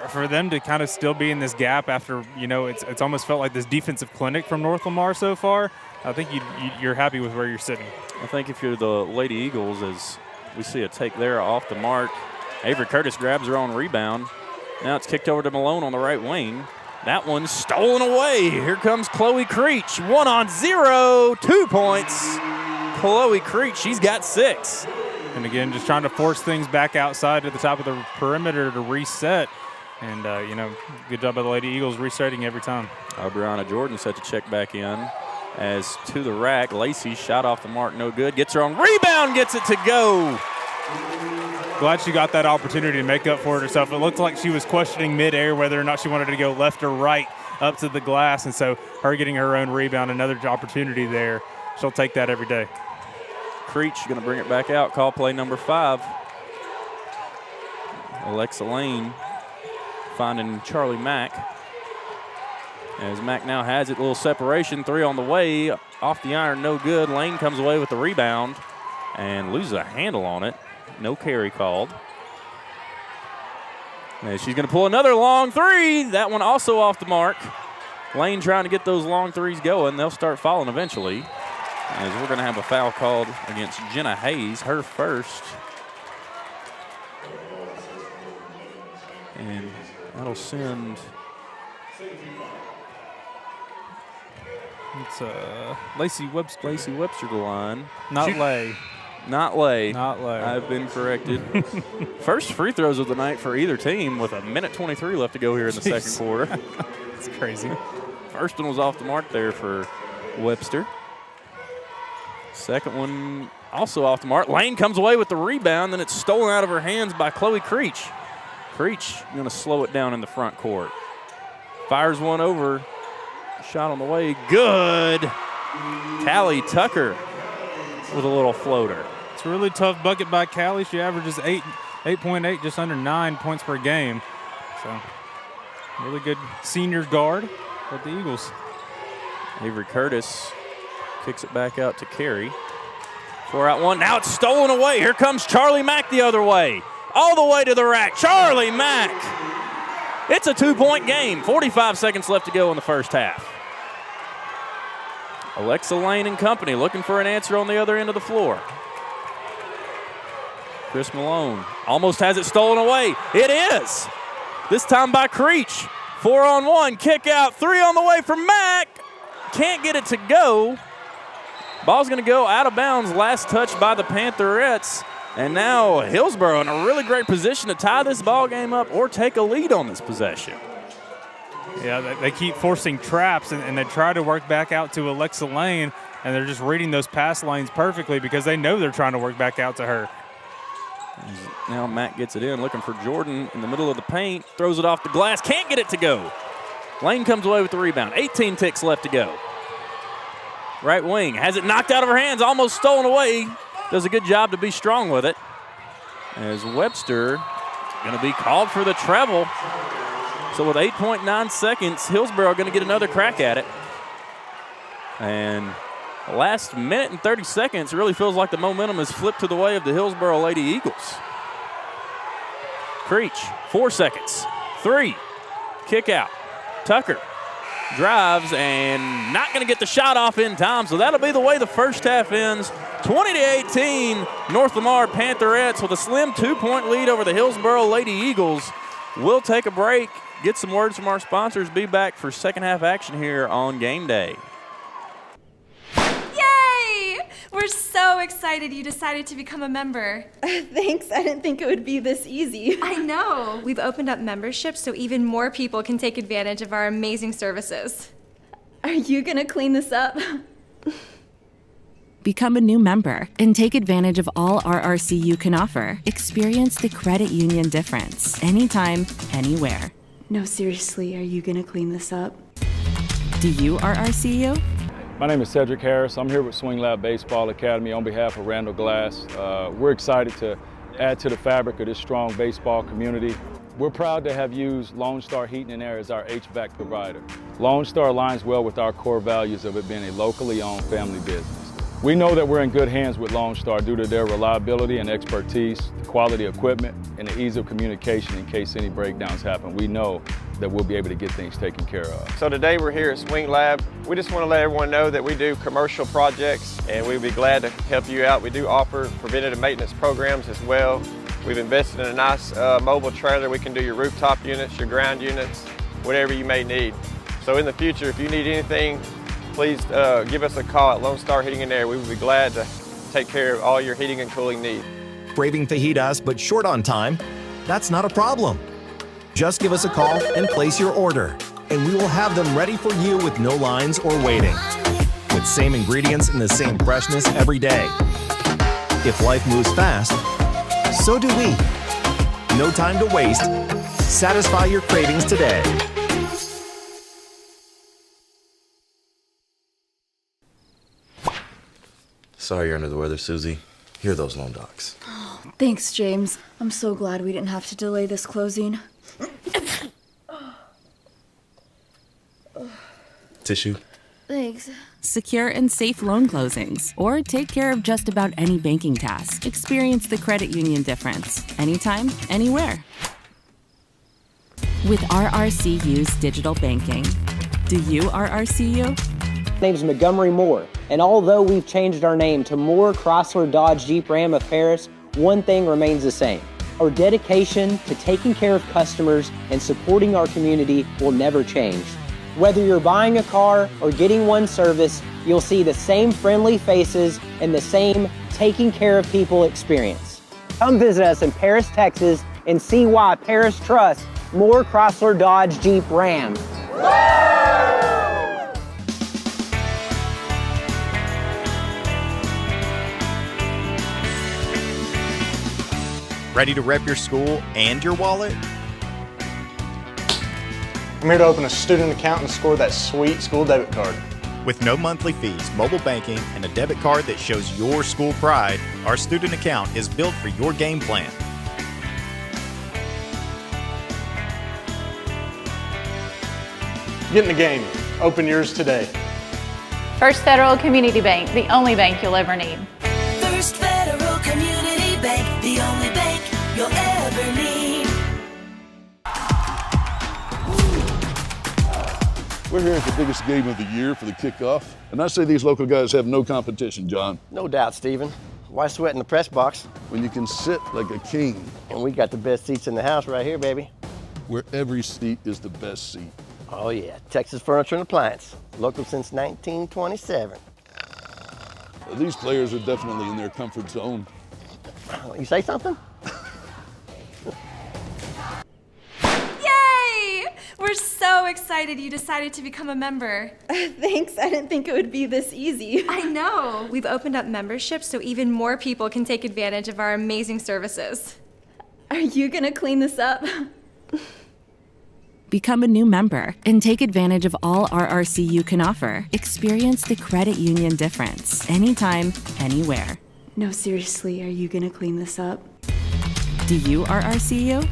For them to kind of still be in this gap after, you know, it's almost felt like this defensive clinic from North Lamar so far, I think you're happy with where you're sitting. I think if you're the Lady Eagles, as we see a take there off the mark, Avery Curtis grabs her own rebound. Now it's kicked over to Malone on the right wing. That one's stolen away. Here comes Chloe Creech. 1-on-0, 2 points. Chloe Creech, she's got 6. And again, just trying to force things back outside at the top of the perimeter to reset. And, you know, good job by the Lady Eagles resetting every time. Aubriana Jordan set to check back in. As to the rack, Lacey shot off the mark, no good. Gets her own rebound, gets it to go. glad she got that opportunity to make up for it herself. It looked like she was questioning midair whether or not she wanted to go left or right up to the glass, and so her getting her own rebound, another opportunity there. She'll take that every day. Creech going to bring it back out, call play number 5. Alexa Lane finding Charlie Mack. As Mack now has it, little separation, 3 on the way, off the iron, no good. Lane comes away with the rebound and loses a handle on it. No carry called. And she's going to pull another long 3. That one also off the mark. Lane trying to get those long 3s going. They'll start falling eventually. As we're going to have a foul called against Jenna Hayes, her first. And that'll send. It's Lacey Webster. Lacey Webster to the line. Not Lay. Not Lay. Not Lay. I've been corrected. First free throws of the night for either team with 1:23 left to go here in the second quarter. That's crazy. First one was off the mark there for Webster. Second one also off the mark. Lane comes away with the rebound, then it's stolen out of her hands by Chloe Creech. Creech going to slow it down in the front court. Fires one over. Shot on the way. Good. Callie Tucker with a little floater. It's a really tough bucket by Callie. She averages 8.8, just under 9 points per game. So, really good senior guard with the Eagles. Avery Curtis kicks it back out to Carey. 4 out 1. Now it's stolen away. Here comes Charlie Mack the other way. All the way to the rack. Charlie Mack. It's a 2-point game. 45 seconds left to go in the first half. Alexa Lane and company looking for an answer on the other end of the floor. Chris Malone almost has it stolen away. It is. This time by Creech. 4-on-1. Kick out. 3 on the way from Mack. Can't get it to go. Ball's going to go out of bounds. Last touch by the Pantherettes. And now Hillsboro in a really great position to tie this ball game up or take a lead on this possession. Yeah, they keep forcing traps, and they try to work back out to Alexa Lane, and they're just reading those pass lanes perfectly because they know they're trying to work back out to her. Now Matt gets it in, looking for Jordan in the middle of the paint, throws it off the glass, can't get it to go. Lane comes away with the rebound. 18 ticks left to go. Right wing has it knocked out of her hands, almost stolen away. Does a good job to be strong with it. As Webster going to be called for the treble. So with 8.9 seconds, Hillsboro going to get another crack at it. And the last minute and 30 seconds really feels like the momentum has flipped to the way of the Hillsboro Lady Eagles. Creech, 4 seconds. 3, kick out. Tucker drives and not going to get the shot off in time, so that'll be the way the first half ends. 20-18, North Lamar Pantherettes with a slim 2-point lead over the Hillsboro Lady Eagles. We'll take a break, get some words from our sponsors, be back for second half action here on Game Day. Yay! We're so excited you decided to become a member. Thanks, I didn't think it would be this easy. I know. We've opened up memberships so even more people can take advantage of our amazing services. Are you gonna clean this up? Become a new member and take advantage of all RRCU can offer. Experience the credit union difference anytime, anywhere. No, seriously, are you gonna clean this up? Do you RRCU? My name is Cedric Harris. I'm here with Swing Lab Baseball Academy on behalf of Randall Glass. We're excited to add to the fabric of this strong baseball community. We're proud to have used Lone Star Heating and Air as our HVAC provider. Lone Star aligns well with our core values of it being a locally owned family business. We know that we're in good hands with Lone Star due to their reliability and expertise, the quality equipment, and the ease of communication in case any breakdowns happen. We know that we'll be able to get things taken care of. So today we're here at Swing Lab. We just want to let everyone know that we do commercial projects and we'd be glad to help you out. We do offer preventative maintenance programs as well. We've invested in a nice mobile trailer. We can do your rooftop units, your ground units, whatever you may need. So in the future, if you need anything, please give us a call at Lone Star Heating and Air. We would be glad to take care of all your heating and cooling needs. Braving fajitas but short on time? That's not a problem. Just give us a call and place your order, and we will have them ready for you with no lines or waiting. With same ingredients and the same freshness every day. If life moves fast, So do we. No time to waste. Satisfy your cravings today. Sorry you're under the weather, Susie. Here are those loan docs. Thanks, James. I'm so glad we didn't have to delay this closing. Tissue? Thanks. Secure and safe loan closings, or take care of just about any banking task. Experience the credit union difference. Anytime, anywhere. With RRCU's digital banking. Do you RRCU? My name's Montgomery Moore, and although we've changed our name to Moore Chrysler Dodge Jeep Ram of Paris, one thing remains the same. Our dedication to taking care of customers and supporting our community will never change. Whether you're buying a car or getting one serviced, you'll see the same friendly faces and the same taking care of people experience. Come visit us in Paris, Texas, and see why Paris trusts Moore Chrysler Dodge Jeep Ram. Ready to rep your school and your wallet? I'm here to open a student account and score that sweet school debit card. With no monthly fees, mobile banking, and a debit card that shows your school pride, our student account is built for your game plan. Get in the game. Open yours today. First Federal Community Bank, the only bank you'll ever need. First Federal Community Bank, the only bank you'll ever need. We're here at the biggest game of the year for the kickoff. And I say these local guys have no competition, John. No doubt, Stephen. Why sweat in the press box? When you can sit like a king. And we got the best seats in the house right here, baby. Where every seat is the best seat. Oh yeah, Texas Furniture and Appliance. Local since 1927. These players are definitely in their comfort zone. You say something? Yay! We're so excited you decided to become a member. Thanks, I didn't think it would be this easy. I know. We've opened up memberships so even more people can take advantage of our amazing services. Are you gonna clean this up? Become a new member and take advantage of all RRCU can offer. Experience the credit union difference. Anytime, anywhere. No, seriously, are you gonna clean this up? Do you RRCU?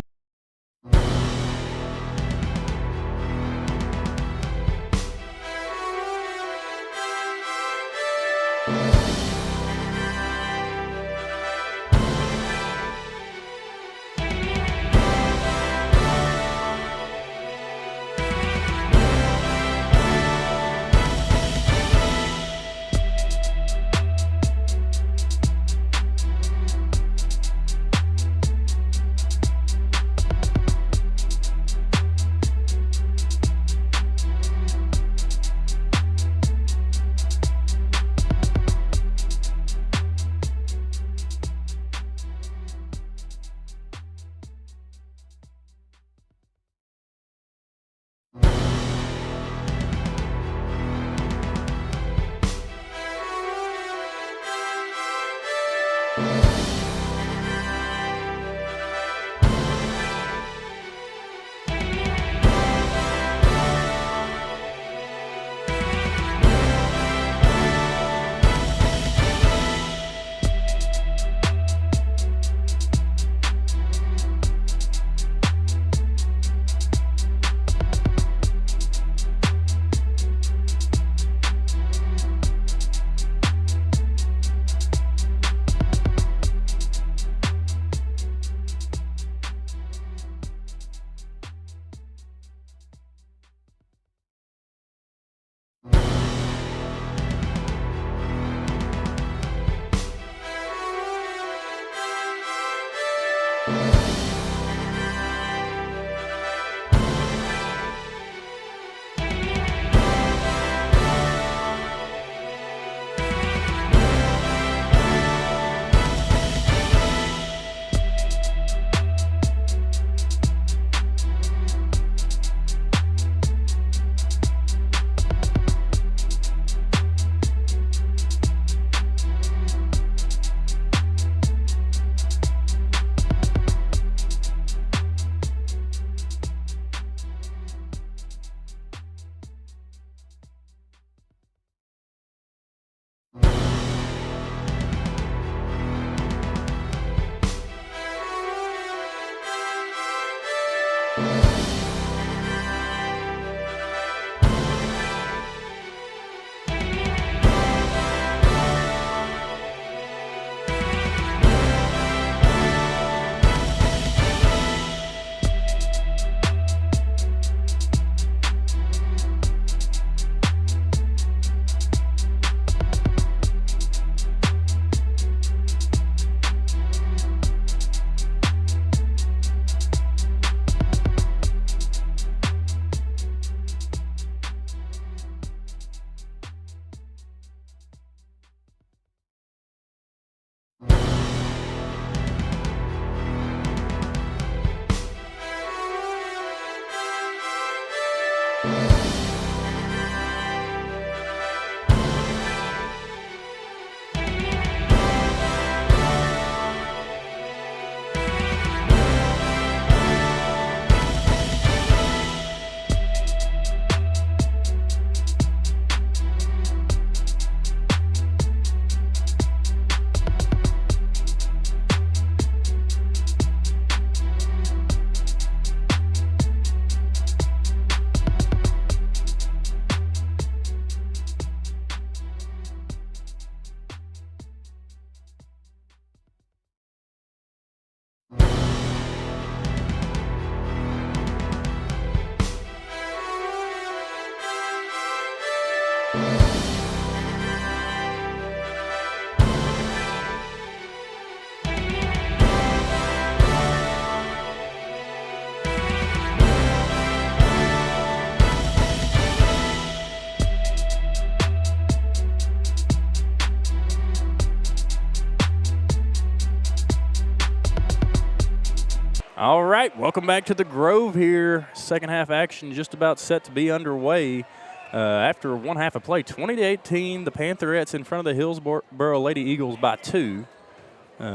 All right, welcome back to the Grove here. Second half action just about set to be underway. After one half of play, 20-18, the Pantherettes in front of the Hillsboro Lady Eagles by 2.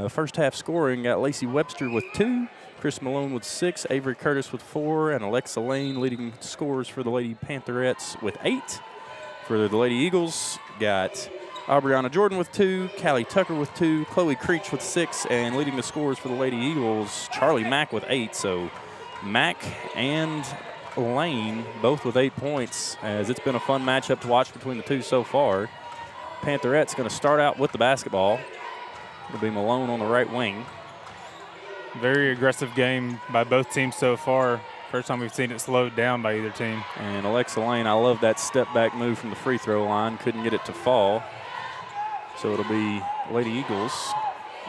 First half scoring got Lacey Webster with 2, Chris Malone with 6, Avery Curtis with 4, and Alexa Lane leading scores for the Lady Pantherettes with 8. For the Lady Eagles, got Aubriana Jordan with 2, Callie Tucker with 2, Chloe Creech with 6, and leading the scores for the Lady Eagles, Charlie Mack with 8. So Mack and Lane both with 8 points, as it's been a fun matchup to watch between the two so far. Pantherettes going to start out with the basketball. It'll be Malone on the right wing. Very aggressive game by both teams so far. First time we've seen it slowed down by either team. And Alexa Lane, I love that step-back move from the free throw line. Couldn't get it to fall. So it'll be Lady Eagles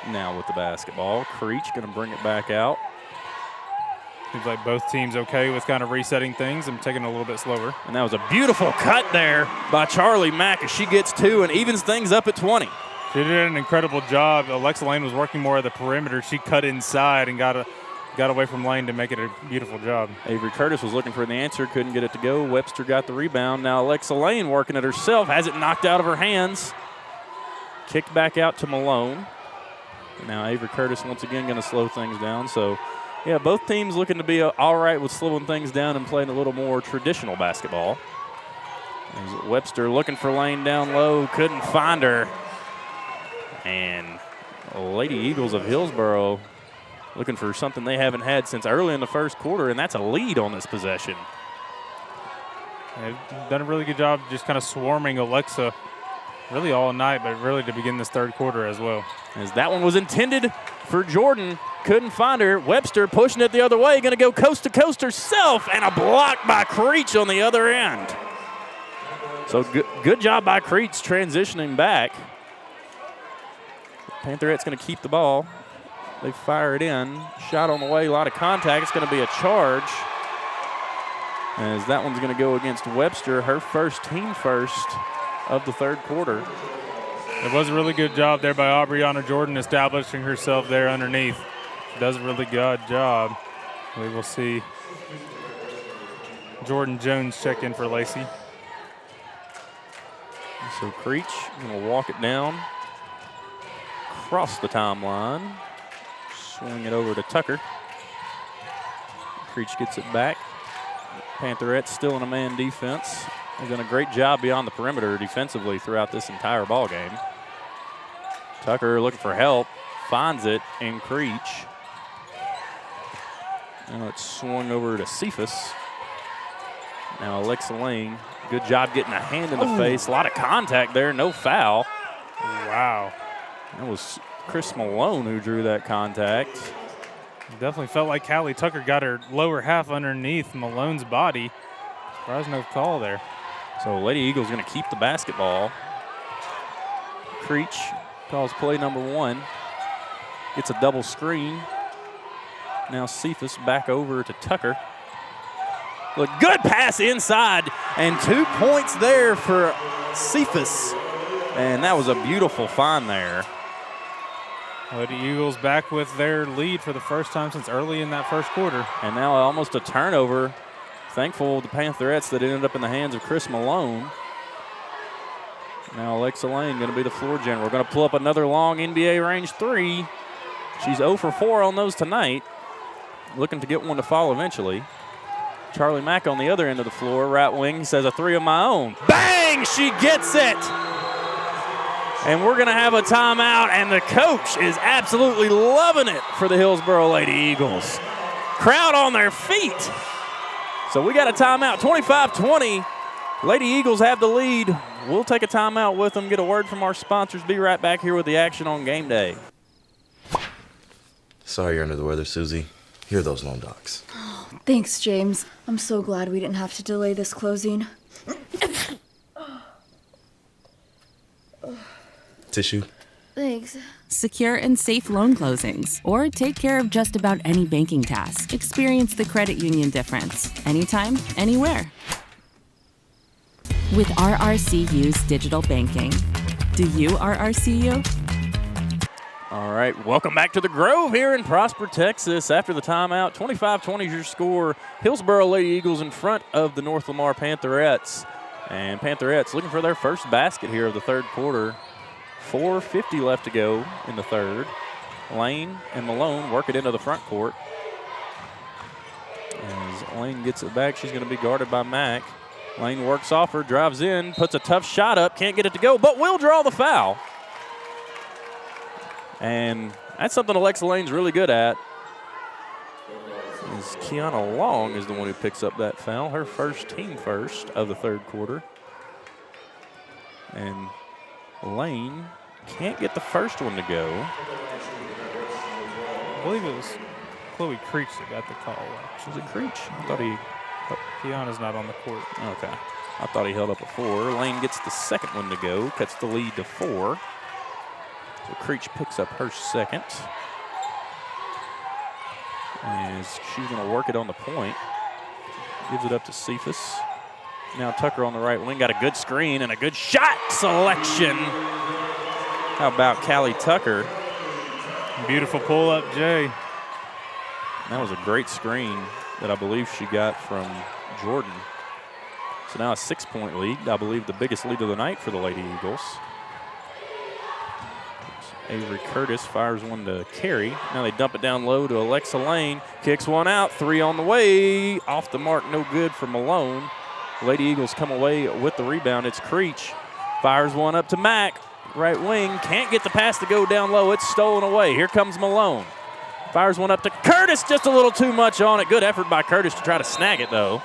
now with the basketball. Creech going to bring it back out. Seems like both teams okay with kind of resetting things and taking it a little bit slower. And that was a beautiful cut there by Charlie Mack as she gets 2 and evens things up at 20. She did an incredible job. Alexa Lane was working more at the perimeter. She cut inside and got away from Lane to make it a beautiful job. Avery Curtis was looking for the answer, couldn't get it to go. Webster got the rebound. Now Alexa Lane working it herself, has it knocked out of her hands. Kicked back out to Malone. Now Avery Curtis once again going to slow things down. So, yeah, both teams looking to be all right with slowing things down and playing a little more traditional basketball. As Webster looking for Lane down low, couldn't find her. And Lady Eagles of Hillsboro looking for something they haven't had since early in the first quarter, and that's a lead on this possession. They've done a really good job just kind of swarming Alexa really all night, but really to begin this third quarter as well. As that one was intended for Jordan, couldn't find her. Webster pushing it the other way, going to go coast to coast herself, and a block by Creech on the other end. So good job by Creech transitioning back. Pantherettes going to keep the ball. They fire it in. Shot on the way, a lot of contact. It's going to be a charge. As that one's going to go against Webster, her first, team first of the third quarter. It was a really good job there by Aubriana Jordan establishing herself there underneath. She does a really good job. We will see Jordan Jones check in for Lacey. So Creech going to walk it down. Across the timeline. Swing it over to Tucker. Creech gets it back. Pantherettes still in a man defense. They've done a great job beyond the perimeter defensively throughout this entire ball game. Tucker looking for help. Finds it in Creech. Now it's swung over to Cephas. Now Alexa Lane. Good job getting a hand in the face. A lot of contact there. No foul. Wow. That was Chris Malone who drew that contact. Definitely felt like Callie Tucker got her lower half underneath Malone's body. Surprised no call there. So Lady Eagles going to keep the basketball. Creech calls play number 1. Gets a double screen. Now Cephas back over to Tucker. Look, good pass inside, and 2 points there for Cephas. And that was a beautiful find there. Lady Eagles back with their lead for the first time since early in that first quarter. And now almost a turnover. Thankful the Pantherettes that ended up in the hands of Chris Malone. Now Alexa Lane going to be the floor general. We're going to pull up another long NBA range 3. She's 0 for 4 on those tonight. Looking to get one to fall eventually. Charlie Mack on the other end of the floor, right wing. He says, a 3 of my own. Bang! She gets it! And we're going to have a timeout, and the coach is absolutely loving it for the Hillsboro Lady Eagles. Crowd on their feet. So we got a timeout, 25-20. Lady Eagles have the lead. We'll take a timeout with them, get a word from our sponsors. Be right back here with the action on game day. Sorry you're under the weather, Susie. Here are those loan docs. Oh, thanks, James. I'm so glad we didn't have to delay this closing. Tissue? Thanks. Secure and safe loan closings, or take care of just about any banking task. Experience the credit union difference. Anytime, anywhere. With RRCU's digital banking. Do you RRCU? All right, welcome back to the Grove here in Prosper, Texas. After the timeout, 25-20 is your score. Hillsboro Lady Eagles in front of the North Lamar Pantherettes. And Pantherettes looking for their first basket here of the third quarter. 4:50 left to go in the third. Lane and Malone work it into the front court. As Lane gets it back, she's going to be guarded by Mack. Lane works off her, drives in, puts a tough shot up, can't get it to go, but will draw the foul. And that's something Alexa Lane's really good at. Is Kiana Long is the one who picks up that foul, her first, team first of the third quarter. And Lane can't get the first one to go. I believe it was Chloe Creech that got the call. Was it Creech? I thought he... Kiana's not on the court. Okay. I thought he held up a 4. Lane gets the second one to go, cuts the lead to 4. So Creech picks up her second. As she's going to work it on the point. Gives it up to Cephas. Now Tucker on the right wing. Got a good screen and a good shot selection. How about Callie Tucker? Beautiful pull-up, Jay. That was a great screen that I believe she got from Jordan. So now a 6-point lead. I believe the biggest lead of the night for the Lady Eagles. Avery Curtis fires one to Carey. Now they dump it down low to Alexa Lane. Kicks one out, 3 on the way. Off the mark, no good for Malone. Lady Eagles come away with the rebound. It's Creech. Fires one up to Mack. Right wing, can't get the pass to go down low. It's stolen away. Here comes Malone. Fires one up to Curtis, just a little too much on it. Good effort by Curtis to try to snag it, though.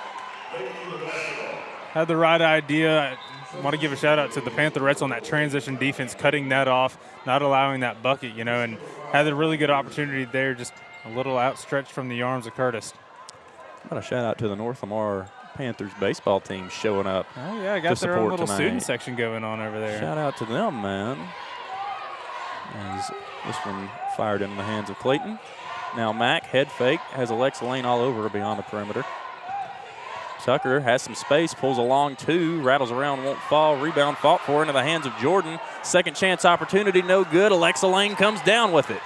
Had the right idea. I want to give a shout-out to the Pantherettes on that transition defense, cutting that off, not allowing that bucket, and had a really good opportunity there, just a little outstretched from the arms of Curtis. I want to shout-out to the North Lamar Panthers baseball team showing up. Oh, yeah, I got their own little student section going on over there. Shout out to them, man. As this one fired into the hands of Clayton. Now Mack, head fake, has Alexa Lane all over beyond the perimeter. Tucker has some space, pulls a long 2, rattles around, won't fall. Rebound fought for into the hands of Jordan. Second chance opportunity, no good. Alexa Lane comes down with it.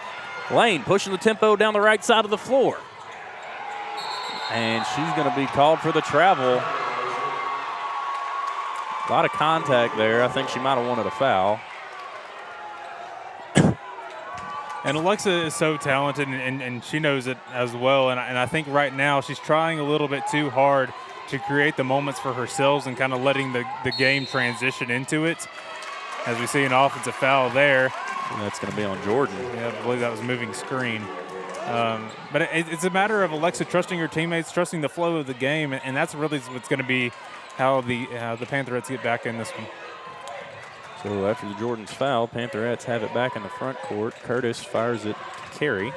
Lane pushing the tempo down the right side of the floor. And she's going to be called for the travel. A lot of contact there. I think she might have wanted a foul. And Alexa is so talented, and she knows it as well. And I think right now she's trying a little bit too hard to create the moments for herself and kind of letting the game transition into it. As we see an offensive foul there. And that's going to be on Jordan. Yeah, I believe that was a moving screen. But it's a matter of Alexa trusting her teammates, trusting the flow of the game, and that's really what's going to be how the Pantherettes get back in this one. So after the Jordan's foul, Pantherettes have it back in the front court. Curtis fires it to Carey.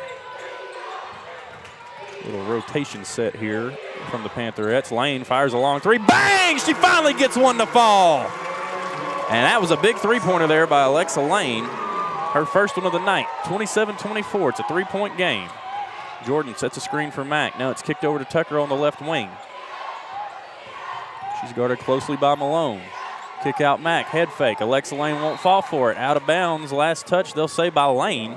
Little rotation set here from the Pantherettes. Lane fires a long 3. Bang! She finally gets one to fall. And that was a big three-pointer there by Alexa Lane. Her first one of the night, 27-24. It's a 3-point game. Jordan sets a screen for Mack. Now it's kicked over to Tucker on the left wing. She's guarded closely by Malone. Kick out Mack, head fake. Alexa Lane won't fall for it. Out of bounds, last touch, they'll say by Lane.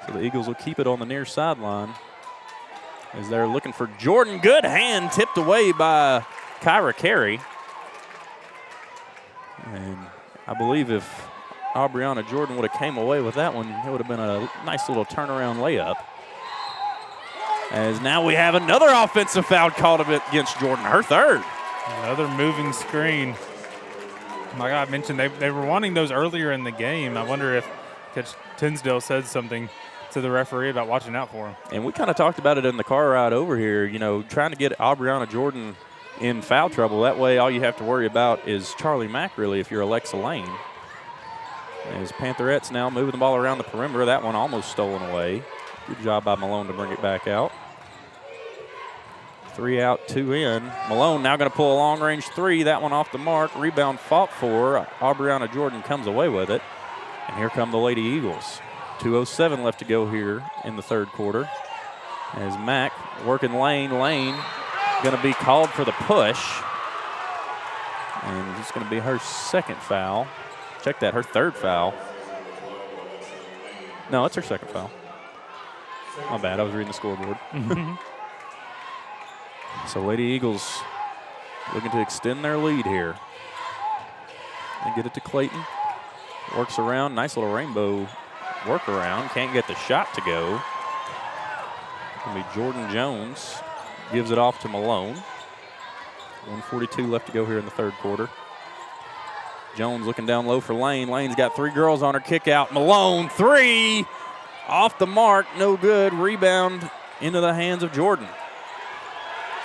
So the Eagles will keep it on the near sideline as they're looking for Jordan. Good hand tipped away by Kyra Carey. And I believe if Aubriana Jordan would have came away with that one, it would have been a nice little turnaround layup. As now we have another offensive foul called against Jordan, her third. Another moving screen. Like I mentioned, they were wanting those earlier in the game. I wonder if Coach Tinsdale said something to the referee about watching out for him. And we kind of talked about it in the car ride over here, trying to get Aubriana Jordan in foul trouble. That way all you have to worry about is Charlie Mack, really, if you're Alexa Lane. As Pantherettes now moving the ball around the perimeter. That one almost stolen away. Good job by Malone to bring it back out. 3 out, 2 in. Malone now going to pull a long-range 3. That one off the mark. Rebound fought for. Aubriana Jordan comes away with it. And here come the Lady Eagles. 2:07 left to go here in the third quarter. As Mack working Lane. Lane going to be called for the push. And it's going to be her second foul. Check that, her third foul. No, it's her second foul. My bad, I was reading the scoreboard. So Lady Eagles looking to extend their lead here. And get it to Clayton. Works around, nice little rainbow workaround. Can't get the shot to go. Gonna be Jordan Jones. Gives it off to Malone. 1:42 left to go here in the third quarter. Jones looking down low for Lane. Lane's got 3 girls on her kick out. Malone, 3. Off the mark, no good. Rebound into the hands of Jordan.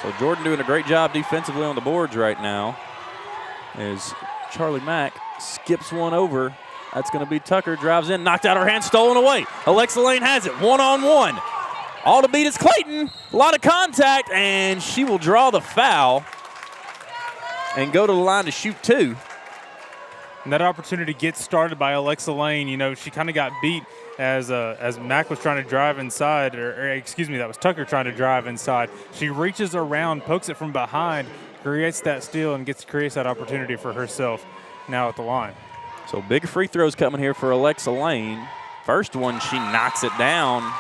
So Jordan doing a great job defensively on the boards right now as Charlie Mack skips one over. That's going to be Tucker, drives in, knocked out her hand, stolen away. Alexa Lane has it, one-on-one. All to beat is Clayton. A lot of contact, and she will draw the foul and go to the line to shoot 2. And that opportunity gets started by Alexa Lane. You know, she kind of got beat as Mack was trying to drive inside, or excuse me, that was Tucker trying to drive inside. She reaches around, pokes it from behind, creates that steal, and creates that opportunity for herself now at the line. So big free throws coming here for Alexa Lane. First one, she knocks it down.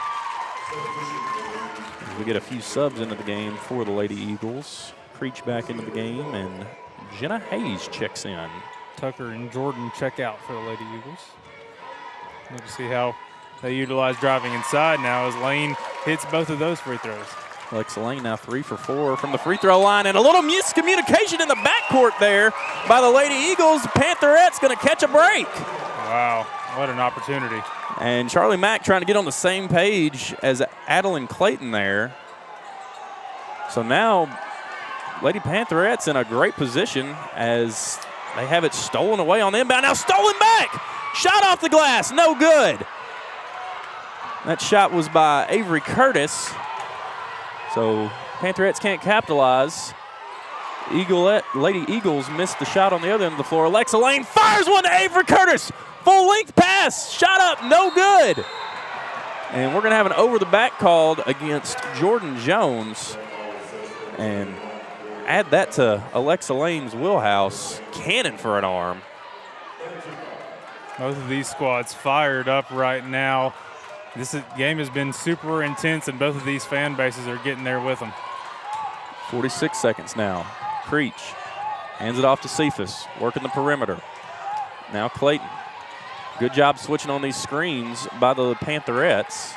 We get a few subs into the game for the Lady Eagles. Creech back into the game, and Jenna Hayes checks in. Tucker and Jordan check out for the Lady Eagles. Look to see how they utilize driving inside now as Lane hits both of those free throws. Alexa Lane now 3 for 4 from the free throw line, and a little miscommunication in the backcourt there by the Lady Eagles. Pantherettes going to catch a break. Wow, what an opportunity. And Charlie Mack trying to get on the same page as Adeline Clayton there. So now Lady Pantherettes in a great position as they have it stolen away on the inbound. Now stolen back. Shot off the glass, no good. That shot was by Avery Curtis. So Pantherettes can't capitalize. Lady Eagles missed the shot on the other end of the floor. Alexa Lane fires one to Avery Curtis. Full length pass, shot up, no good. And we're gonna have an over the back called against Jordan Jones. And add that to Alexa Lane's wheelhouse. Cannon for an arm. Both of these squads fired up right now. This game has been super intense, and both of these fan bases are getting there with them. 46 seconds now. Creech hands it off to Cephas, working the perimeter. Now Clayton. Good job switching on these screens by the Pantherettes.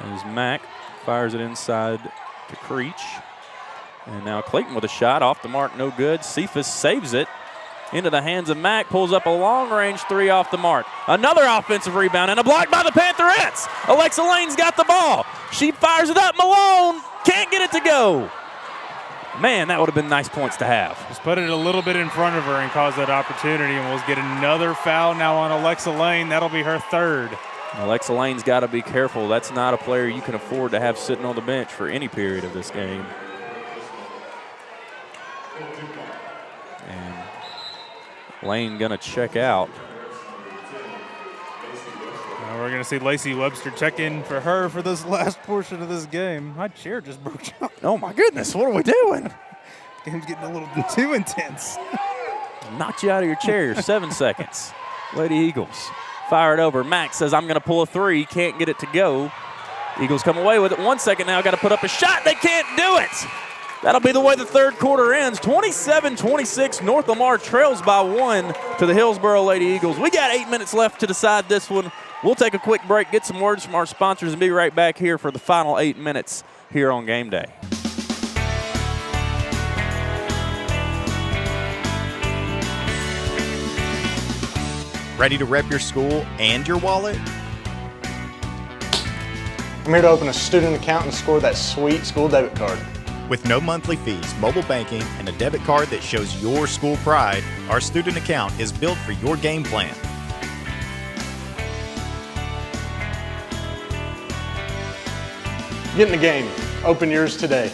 As Mack fires it inside to Creech. And now Clayton with a shot off the mark, no good. Cephas saves it into the hands of Mack, pulls up a long-range 3 off the mark. Another offensive rebound and a block by the Pantherettes. Alexa Lane's got the ball. She fires it up. Malone can't get it to go. Man, that would have been nice points to have. Just put it a little bit in front of her and cause that opportunity, and we'll get another foul now on Alexa Lane. That'll be her 3rd. Alexa Lane's got to be careful. That's not a player you can afford to have sitting on the bench for any period of this game. And Lane gonna check out. Now we're gonna see Lacey Webster check in for her for this last portion of this game. My chair just broke out. Oh my goodness, what are we doing? Game's getting a little too intense. Knocked you out of your chair, 7 seconds. Lady Eagles fire it over. Max says, I'm gonna pull a 3, can't get it to go. Eagles come away with it. 1 second now, gotta put up a shot, they can't do it. That'll be the way the third quarter ends. 27-26, North Lamar trails by 1 to the Hillsboro Lady Eagles. We got 8 minutes left to decide this one. We'll take a quick break, get some words from our sponsors, and be right back here for the final 8 minutes here on Game Day. Ready to rep your school and your wallet? I'm here to open a student account and score that sweet school debit card. With no monthly fees, mobile banking, and a debit card that shows your school pride, our student account is built for your game plan. Get in the game. Open yours today.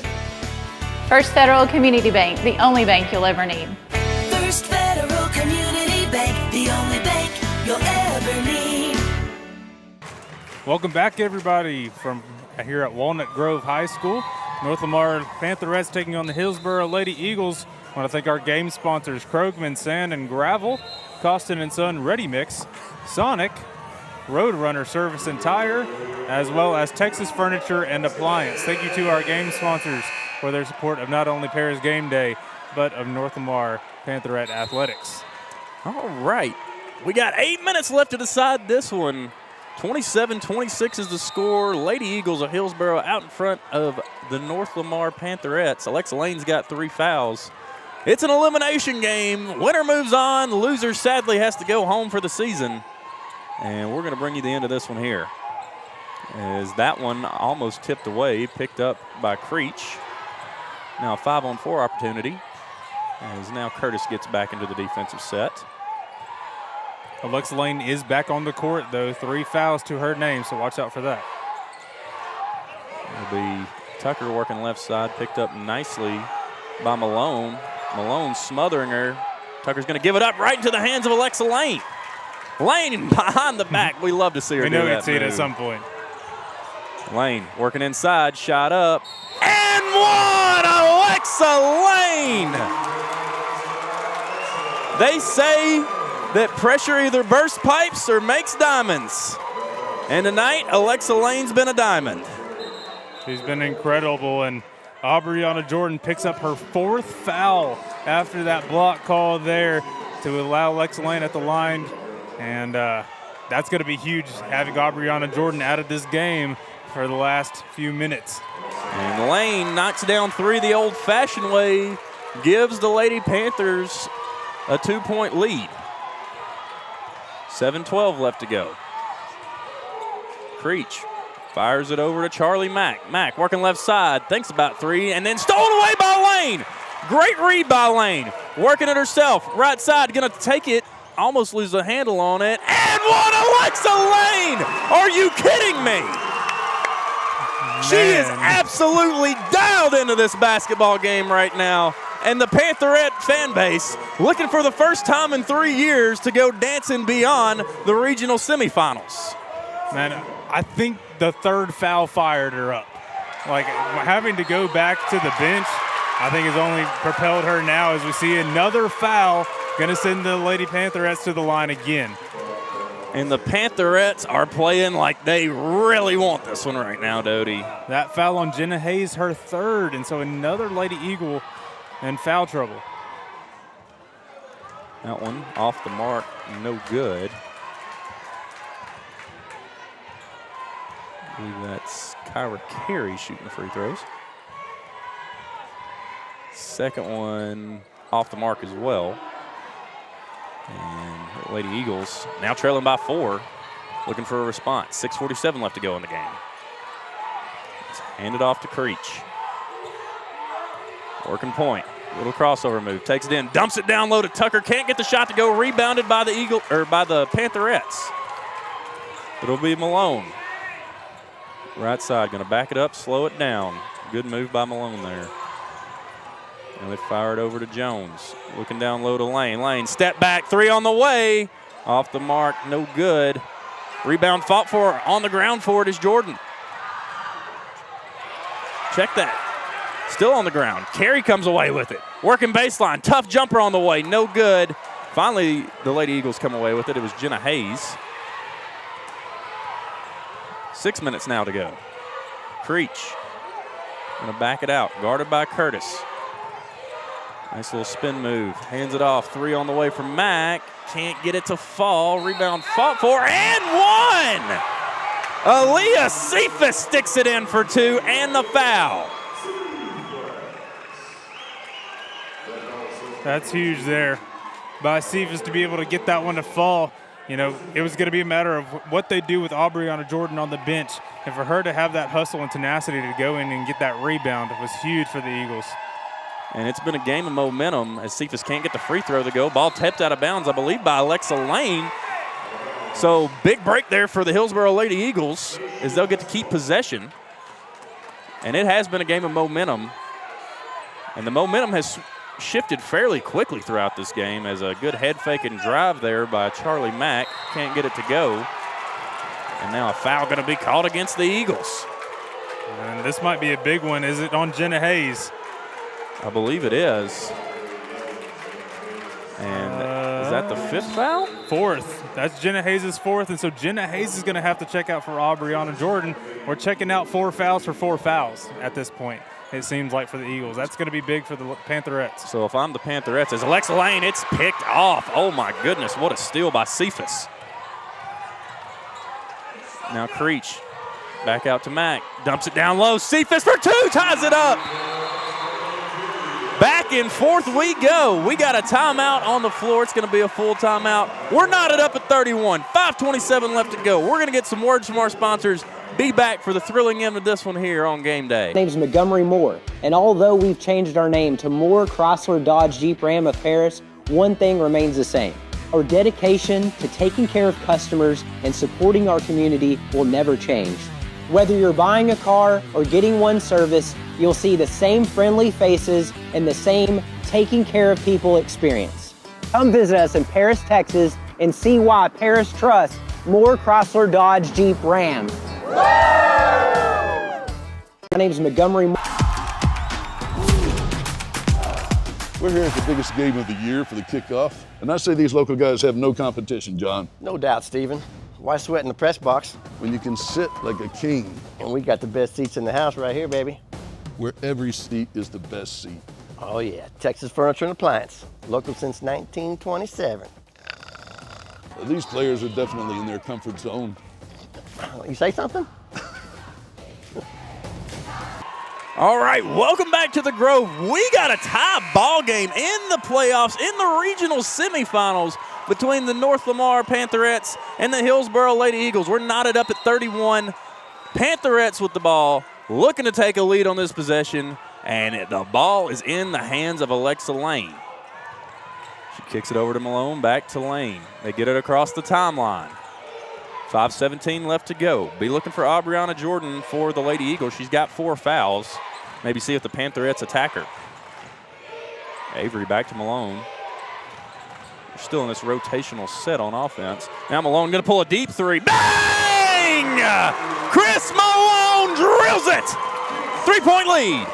First Federal Community Bank, the only bank you'll ever need. First Federal Community Bank, the only bank you'll ever need. Welcome back, everybody, from here at Walnut Grove High School. North Lamar Pantherettes taking on the Hillsboro Lady Eagles. I want to thank our game sponsors, Krogman Sand and Gravel, Costin & Son Ready Mix, Sonic, Roadrunner Service and Tire, as well as Texas Furniture and Appliance. Thank you to our game sponsors for their support of not only Paris Game Day, but of North Lamar Pantherette Athletics. All right. We got 8 minutes left to decide this one. 27-26 is the score. Lady Eagles of Hillsboro out in front of the North Lamar Pantherettes. Alexa Lane's got 3 fouls. It's an elimination game. Winner moves on. Loser sadly has to go home for the season. And we're going to bring you the end of this one here. As that one almost tipped away, picked up by Creech. Now a 5-on-4 opportunity. As now Curtis gets back into the defensive set. Alexa Lane is back on the court, though. 3 fouls to her name, so watch out for that. It'll be Tucker working left side, picked up nicely by Malone. Malone smothering her. Tucker's going to give it up right into the hands of Alexa Lane. Lane behind the back. We love to see her do that. We know we'd see it at some point. Lane working inside, shot up. And one! Alexa Lane! They say that pressure either bursts pipes or makes diamonds. And tonight, Alexa Lane's been a diamond. She's been incredible, and Aubriana Jordan picks up her 4th foul after that block call there to allow Alexa Lane at the line. And that's going to be huge, having Aubriana Jordan out of this game for the last few minutes. And Lane knocks down 3 the old-fashioned way, gives the Lady Panthers a 2-point lead. 7:12 left to go. Creech fires it over to Charlie Mack. Mack working left side, thinks about 3, and then stolen away by Lane. Great read by Lane. Working it herself. Right side, going to take it. Almost lose the handle on it. And one, Alexa Lane! Are you kidding me? Man. She is absolutely dialed into this basketball game right now. And the Pantherette fan base looking for the first time in 3 years to go dancing beyond the regional semifinals. Man, I think the 3rd foul fired her up. Like, having to go back to the bench, I think has only propelled her now as we see another foul. Going to send the Lady Pantherettes to the line again. And the Pantherettes are playing like they really want this one right now, Doty. That foul on Jenna Hayes, her 3rd, and so another Lady Eagle in foul trouble. That one off the mark, no good. I believe that's Kyra Carey shooting the free throws. Second one off the mark as well. And Lady Eagles now trailing by 4, looking for a response. 6:47 left to go in the game. It's handed off to Creech. Working point, little crossover move, takes it in, dumps it down low to Tucker. Can't get the shot to go. Rebounded by the by the Pantherettes. It'll be Malone. Right side, going to back it up, slow it down. Good move by Malone there. And they fire it over to Jones. Looking down low to Lane. Lane, step back, 3 on the way. Off the mark, no good. Rebound fought for, on the ground for it is Jordan. Check that. Still on the ground. Carey comes away with it. Working baseline, tough jumper on the way, no good. Finally, the Lady Eagles come away with it. It was Jenna Hayes. 6 minutes now to go. Creech gonna back it out, guarded by Curtis. Nice little spin move. Hands it off. 3 on the way from Mack. Can't get it to fall. Rebound fought for and one! Aaliyah Cephas sticks it in for 2 and the foul. That's huge there by Cephas to be able to get that one to fall. You know, it was going to be a matter of what they do with Aubriana Jordan on the bench. And for her to have that hustle and tenacity to go in and get that rebound was huge for the Eagles. And it's been a game of momentum as Cephas can't get the free throw to go. Ball tipped out of bounds, I believe, by Alexa Lane. So big break there for the Hillsboro Lady Eagles as they'll get to keep possession. And it has been a game of momentum. And the momentum has shifted fairly quickly throughout this game as a good head fake and drive there by Charlie Mack. Can't get it to go. And now a foul going to be called against the Eagles. And this might be a big one. Is it on Jenna Hayes? I believe it is. And is that the 5th foul? 4th. That's Jenna Hayes' 4th, and so Jenna Hayes is going to have to check out for Aubriana Jordan. We're checking out 4 fouls for 4 fouls at this point, it seems like, for the Eagles. That's going to be big for the Pantherettes. So if I'm the Pantherettes, as Alexa Lane, it's picked off. Oh, my goodness, what a steal by Cephas. Now Creech back out to Mack. Dumps it down low. Cephas for 2, ties it up. Back and forth we go. We got a timeout on the floor. It's going to be a full timeout. We're knotted up at 31. 5:27 left to go. We're going to get some words from our sponsors. Be back for the thrilling end of this one here on game day. My name's Montgomery Moore, and although we've changed our name to Moore Chrysler Dodge Jeep Ram of Paris, one thing remains the same. Our dedication to taking care of customers and supporting our community will never change. Whether you're buying a car or getting one serviced, you'll see the same friendly faces and the same taking care of people experience. Come visit us in Paris, Texas, and see why Paris trusts Moore Chrysler Dodge Jeep Ram. My name's Montgomery Moore. We're here at the biggest game of the year for the kickoff, and I say these local guys have no competition, John. No doubt, Stephen. Why sweat in the press box? When you can sit like a king. And we got the best seats in the house right here, baby. Where every seat is the best seat. Oh yeah, Texas Furniture and Appliance. Local since 1927. These players are definitely in their comfort zone. You say something? All right, welcome back to the Grove. We got a tie ball game in the playoffs, in the regional semifinals between the North Lamar Pantherettes and the Hillsboro Lady Eagles. We're knotted up at 31. Pantherettes with the ball, looking to take a lead on this possession, and the ball is in the hands of Alexa Lane. She kicks it over to Malone, back to Lane. They get it across the timeline. 5:17 left to go. Be looking for Aubriana Jordan for the Lady Eagles. She's got 4 fouls. Maybe see if the Pantherettes attack her. Avery back to Malone. We're still in this rotational set on offense. Now Malone going to pull a deep 3. Bang! Chris Malone drills it. 3-point lead.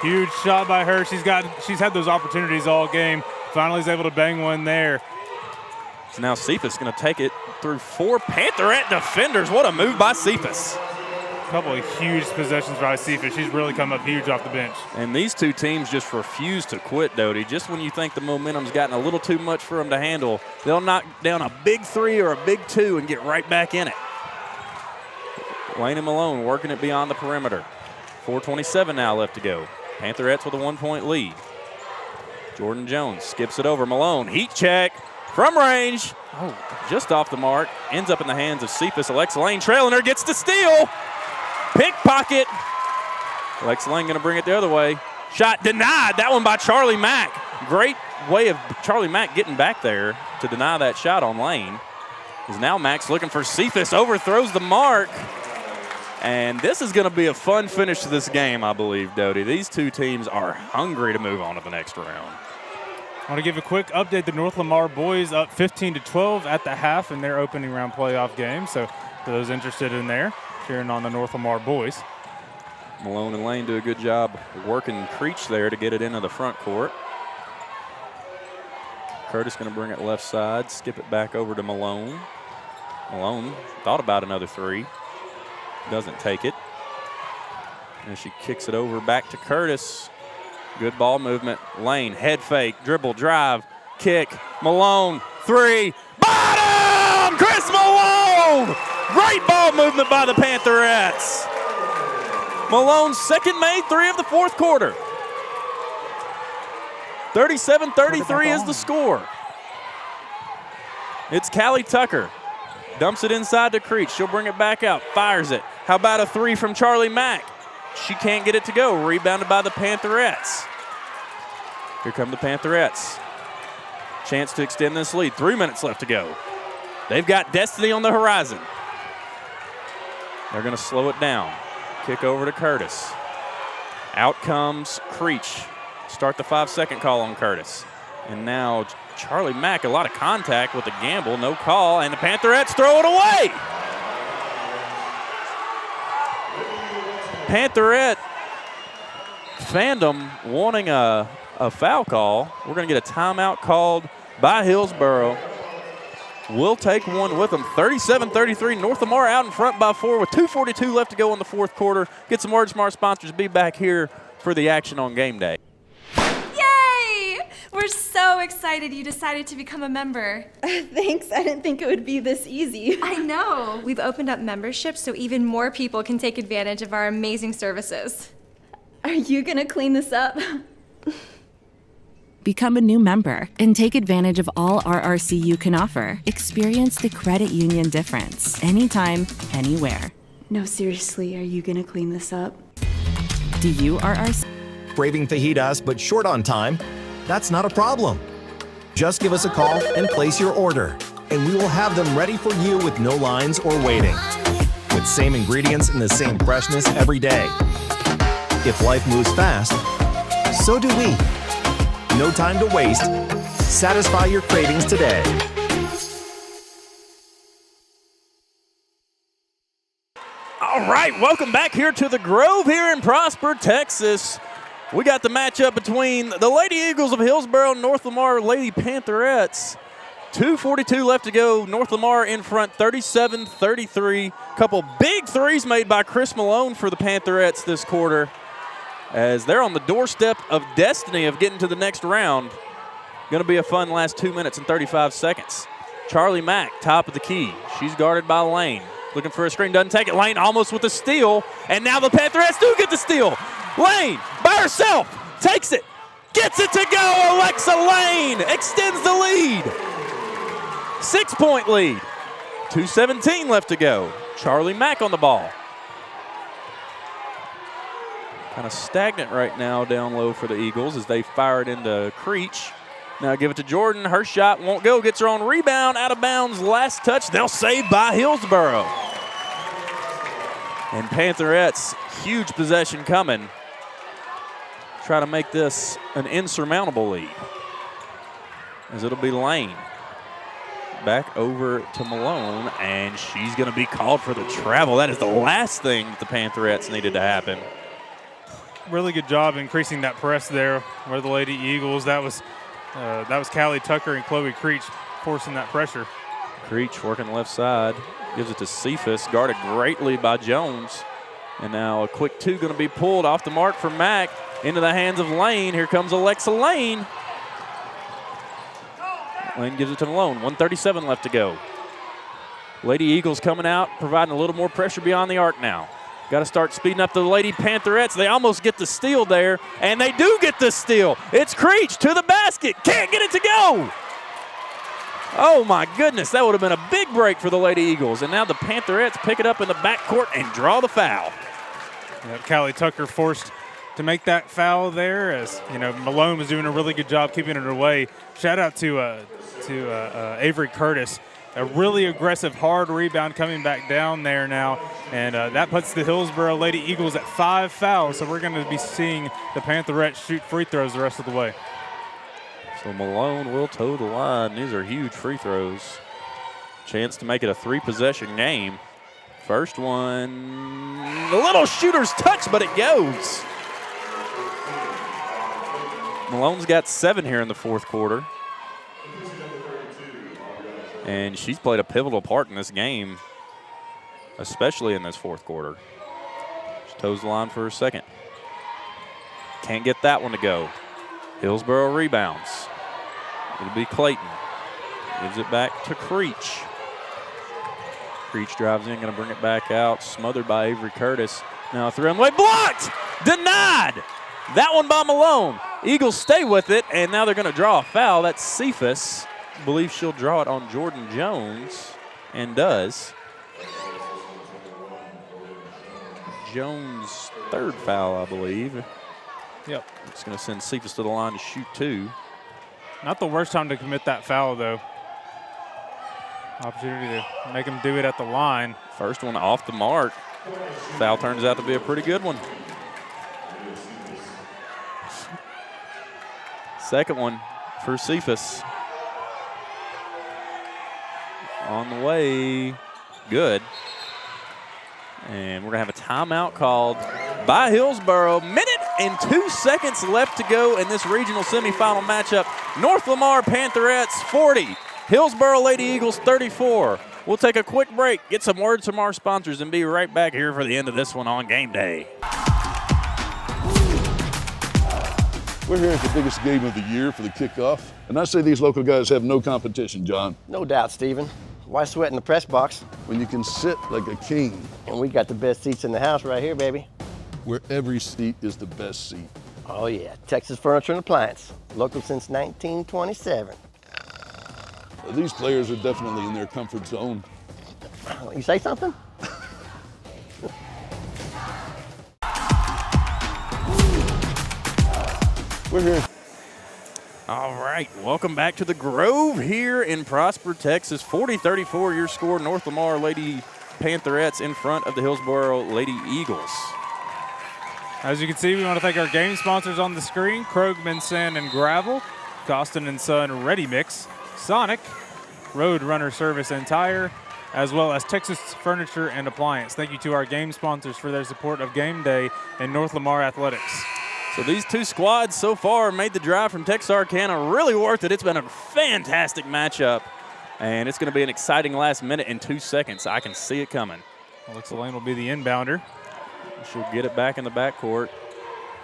Huge shot by her. She's had those opportunities all game. Finally is able to bang one there. So now Cephas going to take it through 4 Pantherette defenders. What a move by Cephas. A couple of huge possessions by Cephas. She's really come up huge off the bench. And these two teams just refuse to quit, Doty. Just when you think the momentum's gotten a little too much for them to handle, they'll knock down a big 3 or a big 2 and get right back in it. Lane and Malone working it beyond the perimeter. 4:27 now left to go. Pantherettes with a 1-point lead. Jordan Jones skips it over. Malone, heat check from range. Oh, just off the mark. Ends up in the hands of Cephas. Alexa Lane trailing her, gets the steal. Pickpocket. Alexa Lane going to bring it the other way. Shot denied. That one by Charlie Mack. Great way of Charlie Mack getting back there to deny that shot on Lane. Is now Mack's looking for Cephas. Overthrows the mark. And this is going to be a fun finish to this game, I believe, Doty. These two teams are hungry to move on to the next round. I want to give a quick update. The North Lamar boys up 15-12 at the half in their opening round playoff game. So for those interested in there, cheering on the North Lamar boys. Malone and Lane do a good job working Creech there to get it into the front court. Curtis going to bring it left side, skip it back over to Malone. Malone thought about another 3. Doesn't take it. And she kicks it over back to Curtis. Good ball movement. Lane, head fake, dribble, drive, kick. Malone, 3. Bottom! Chris Malone! Great ball movement by the Pantherettes. Malone's second made 3 of the fourth quarter. 37-33 is the score. It's Callie Tucker. Dumps it inside to Creech. She'll bring it back out. Fires it. How about a 3 from Charlie Mack? She can't get it to go. Rebounded by the Pantherettes. Here come the Pantherettes. Chance to extend this lead. 3 minutes left to go. They've got destiny on the horizon. They're going to slow it down. Kick over to Curtis. Out comes Creech. Start the 5-second call on Curtis. And now Charlie Mack, a lot of contact with the gamble, no call, and the Pantherettes throw it away. Pantherette fandom wanting a foul call. We're going to get a timeout called by Hillsboro. Will take one with them. 37-33. North Lamar out in front by 4 with 2:42 left to go in the fourth quarter. Get some words from our sponsors. Be back here for the action on game day. Yay! We're so excited you decided to become a member. Thanks, I didn't think it would be this easy. I know. We've opened up memberships so even more people can take advantage of our amazing services. Are you gonna clean this up? Become a new member and take advantage of all RRCU can offer. Experience the credit union difference anytime, anywhere. No, seriously, are you gonna clean this up? Do you RRC? Craving fajitas but short on time? That's not a problem. Just give us a call and place your order, and we will have them ready for you with no lines or waiting. With same ingredients and the same freshness every day. If life moves fast, so do we. No time to waste. Satisfy your cravings today. All right, welcome back here to the Grove here in Prosper, Texas. We got the matchup between the Lady Eagles of Hillsboro and North Lamar Lady Pantherettes. 2:42 left to go. North Lamar in front, 37-33. Couple big threes made by Chris Malone for the Pantherettes this quarter, as they're on the doorstep of destiny of getting to the next round. Going to be a fun last 2 minutes and 35 seconds. Charlie Mack, top of the key. She's guarded by Lane. Looking for a screen, doesn't take it. Lane almost with a steal, and now the Pantherettes do get the steal. Lane, by herself, takes it, gets it to go. Alexa Lane extends the lead. 6-point lead. 2:17 left to go. Charlie Mack on the ball. Kind of stagnant right now down low for the Eagles as they fire it into Creech. Now give it to Jordan. Her shot won't go. Gets her on rebound. Out of bounds. Last touch. They'll save by Hillsboro. And Pantherettes, huge possession coming. Try to make this an insurmountable lead, as it'll be Lane. Back over to Malone, and she's going to be called for the travel. That is the last thing that the Pantherettes needed to happen. Really good job increasing that press there where the Lady Eagles. That was Callie Tucker and Chloe Creech forcing that pressure. Creech working left side, gives it to Cephas, guarded greatly by Jones. And now a quick two going to be pulled off the mark for Mack into the hands of Lane. Here comes Alexa Lane. Lane gives it to Malone. 1:37 left to go. Lady Eagles coming out, providing a little more pressure beyond the arc now. Got to start speeding up the Lady Pantherettes. They almost get the steal there, and they do get the steal. It's Creech to the basket. Can't get it to go. Oh, my goodness. That would have been a big break for the Lady Eagles. And now the Pantherettes pick it up in the backcourt and draw the foul. Callie Tucker forced to make that foul there, as Malone was doing a really good job keeping it away. Shout out to Avery Curtis. A really aggressive, hard rebound coming back down there now, and that puts the Hillsboro Lady Eagles at 5 fouls, so we're going to be seeing the Pantherettes shoot free throws the rest of the way. So Malone will toe the line. These are huge free throws. Chance to make it a 3-possession game. First one, a little shooter's touch, but it goes. Malone's got 7 here in the fourth quarter. And she's played a pivotal part in this game, especially in this fourth quarter. She toes the line for her second. Can't get that one to go. Hillsboro rebounds. It'll be Clayton. Gives it back to Creech. Creech drives in, going to bring it back out. Smothered by Avery Curtis. Now a three-on-the-way, blocked! Denied! That one by Malone. Eagles stay with it, and now they're going to draw a foul. That's Cephas. Believe she'll draw it on Jordan Jones, and does. Jones' third foul, I believe. Yep. It's going to send Cephas to the line to shoot 2. Not the worst time to commit that foul, though. Opportunity to make him do it at the line. First one off the mark. Foul turns out to be a pretty good one. Second one for Cephas. On the way, good. And we're going to have a timeout called by Hillsboro. Minute and 2 seconds left to go in this regional semifinal matchup. North Lamar Pantherettes 40, Hillsboro Lady Eagles 34. We'll take a quick break, get some words from our sponsors, and be right back here for the end of this one on Game Day. We're here at the biggest game of the year for the kickoff. And I say these local guys have no competition, John. No doubt, Stephen. Why sweat in the press box? When you can sit like a king. And we got the best seats in the house right here, baby. Where every seat is the best seat. Oh yeah, Texas Furniture and Appliance. Local since 1927. These players are definitely in their comfort zone. You say something? We're here. All right, welcome back to the Grove here in Prosper, Texas. 40-34 your score. North Lamar Lady Pantherettes in front of the Hillsboro Lady Eagles. As you can see, we want to thank our game sponsors on the screen: Krogman Sand and Gravel, Costin & Son Ready Mix, Sonic, Road Runner Service and Tire, as well as Texas Furniture and Appliance. Thank you to our game sponsors for their support of Game Day and North Lamar Athletics. So these two squads so far made the drive from Texarkana really worth it. It's been a fantastic matchup, and it's going to be an exciting last minute and 2 seconds. I can see it coming. Alexa Lane will be the inbounder. She'll get it back in the backcourt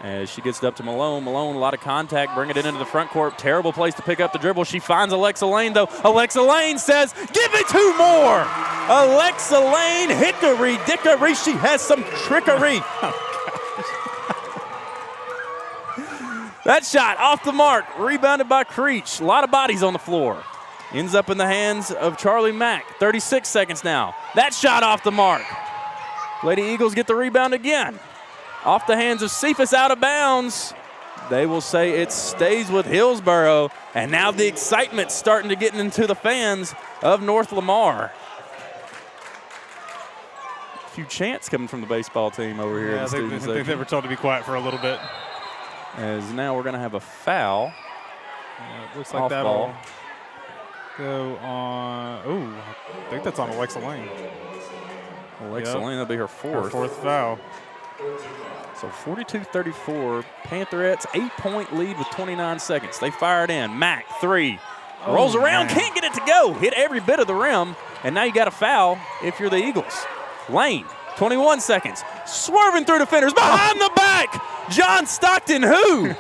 as she gets it up to Malone. Malone, a lot of contact, bring it into the front court. Terrible place to pick up the dribble. She finds Alexa Lane, though. Alexa Lane says, give me 2 more. Alexa Lane, hickory dickory. She has some trickery. That shot off the mark, rebounded by Creech. A lot of bodies on the floor. Ends up in the hands of Charlie Mack. 36 seconds now. That shot off the mark. Lady Eagles get the rebound again. Off the hands of Cephas, out of bounds. They will say it stays with Hillsboro. And now the excitement's starting to get into the fans of North Lamar. A few chants coming from the baseball team over here. Yeah, I think they were told to be quiet for a little bit. As now we're going to have a foul. Yeah, it looks like that'll go on. Oh, I think that's on Alexa Lane. Alexa Lane, that'll be her fourth. Her fourth foul. So 42-34, Pantherettes 8-point lead with 29 seconds. They fire it in. Mack, 3. Rolls around, man. Can't get it to go. Hit every bit of the rim, and now you got a foul if you're the Eagles. Lane, 21 seconds. Swerving through defenders, behind the back. John Stockton, who?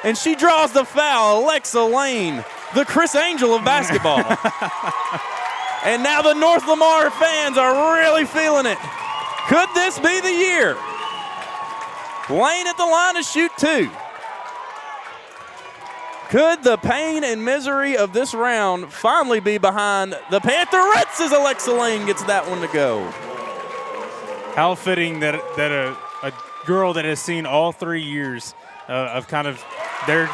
And she draws the foul. Alexa Lane, the Chris Angel of basketball. And now the North Lamar fans are really feeling it. Could this be the year? Lane at the line to shoot 2. Could the pain and misery of this round finally be behind the Pantherettes as Alexa Lane gets that one to go? How fitting that a girl that has seen all 3 years of kind of their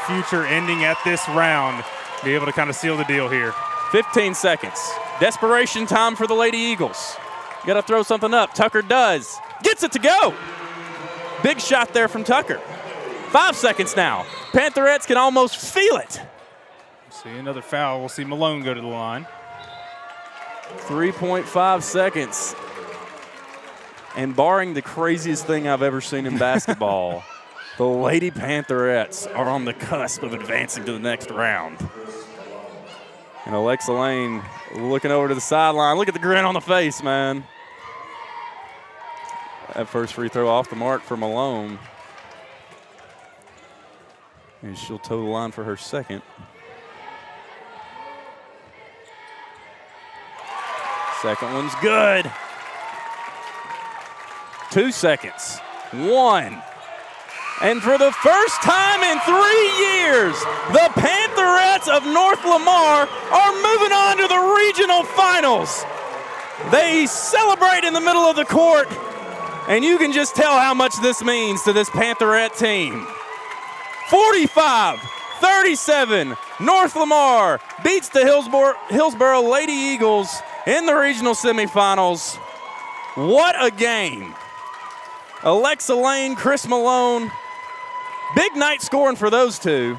future ending at this round be able to kind of seal the deal here. 15 seconds. Desperation time for the Lady Eagles. Got to throw something up. Tucker does. Gets it to go. Big shot there from Tucker. 5 seconds now. Pantherettes can almost feel it. See another foul. We'll see Malone go to the line. 3.5 seconds. And barring the craziest thing I've ever seen in basketball, the Lady Pantherettes are on the cusp of advancing to the next round. And Alexa Lane looking over to the sideline. Look at the grin on the face, man. That first free throw off the mark for Malone. And she'll toe the line for her second. Second one's good. 2 seconds. 1. And for the first time in 3 years, the Pantherettes of North Lamar are moving on to the regional finals. They celebrate in the middle of the court, and you can just tell how much this means to this Pantherette team. 45-37, North Lamar beats the Hillsboro Lady Eagles in the regional semifinals. What a game. Alexa Lane, Chris Malone, big night scoring for those two.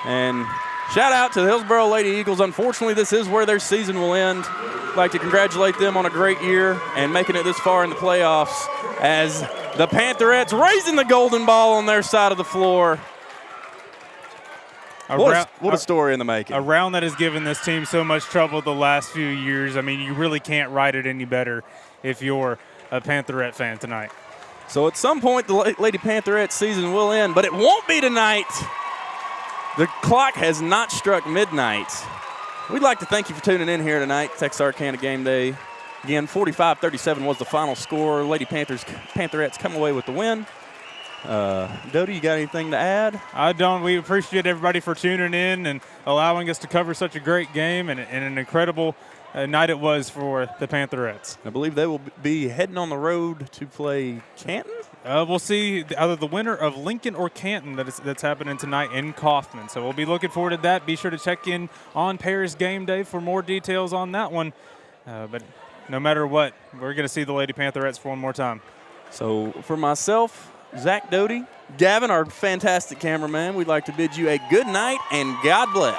And shout out to the Hillsboro Lady Eagles. Unfortunately, this is where their season will end. I'd like to congratulate them on a great year and making it this far in the playoffs as The Pantherettes raising the golden ball on their side of the floor. What a story in the making. A round that has given this team so much trouble the last few years. I mean, you really can't write it any better if you're a Pantherette fan tonight. So at some point, the Lady Pantherettes season will end, but it won't be tonight. The clock has not struck midnight. We'd like to thank you for tuning in here tonight, Texarkana Game Day. Again, 45-37 was the final score. Lady Pantherettes come away with the win. Dodie, you got anything to add? I don't. We appreciate everybody for tuning in and allowing us to cover such a great game and an incredible night it was for the Pantherettes. I believe they will be heading on the road to play Canton. We'll see either the winner of Lincoln or Canton that's happening tonight in Kaufman. So we'll be looking forward to that. Be sure to check in on Paris Game Day for more details on that one. But no matter what, we're going to see the Lady Pantherettes for one more time. So for myself, Zach Doty, Gavin, our fantastic cameraman, we'd like to bid you a good night and God bless.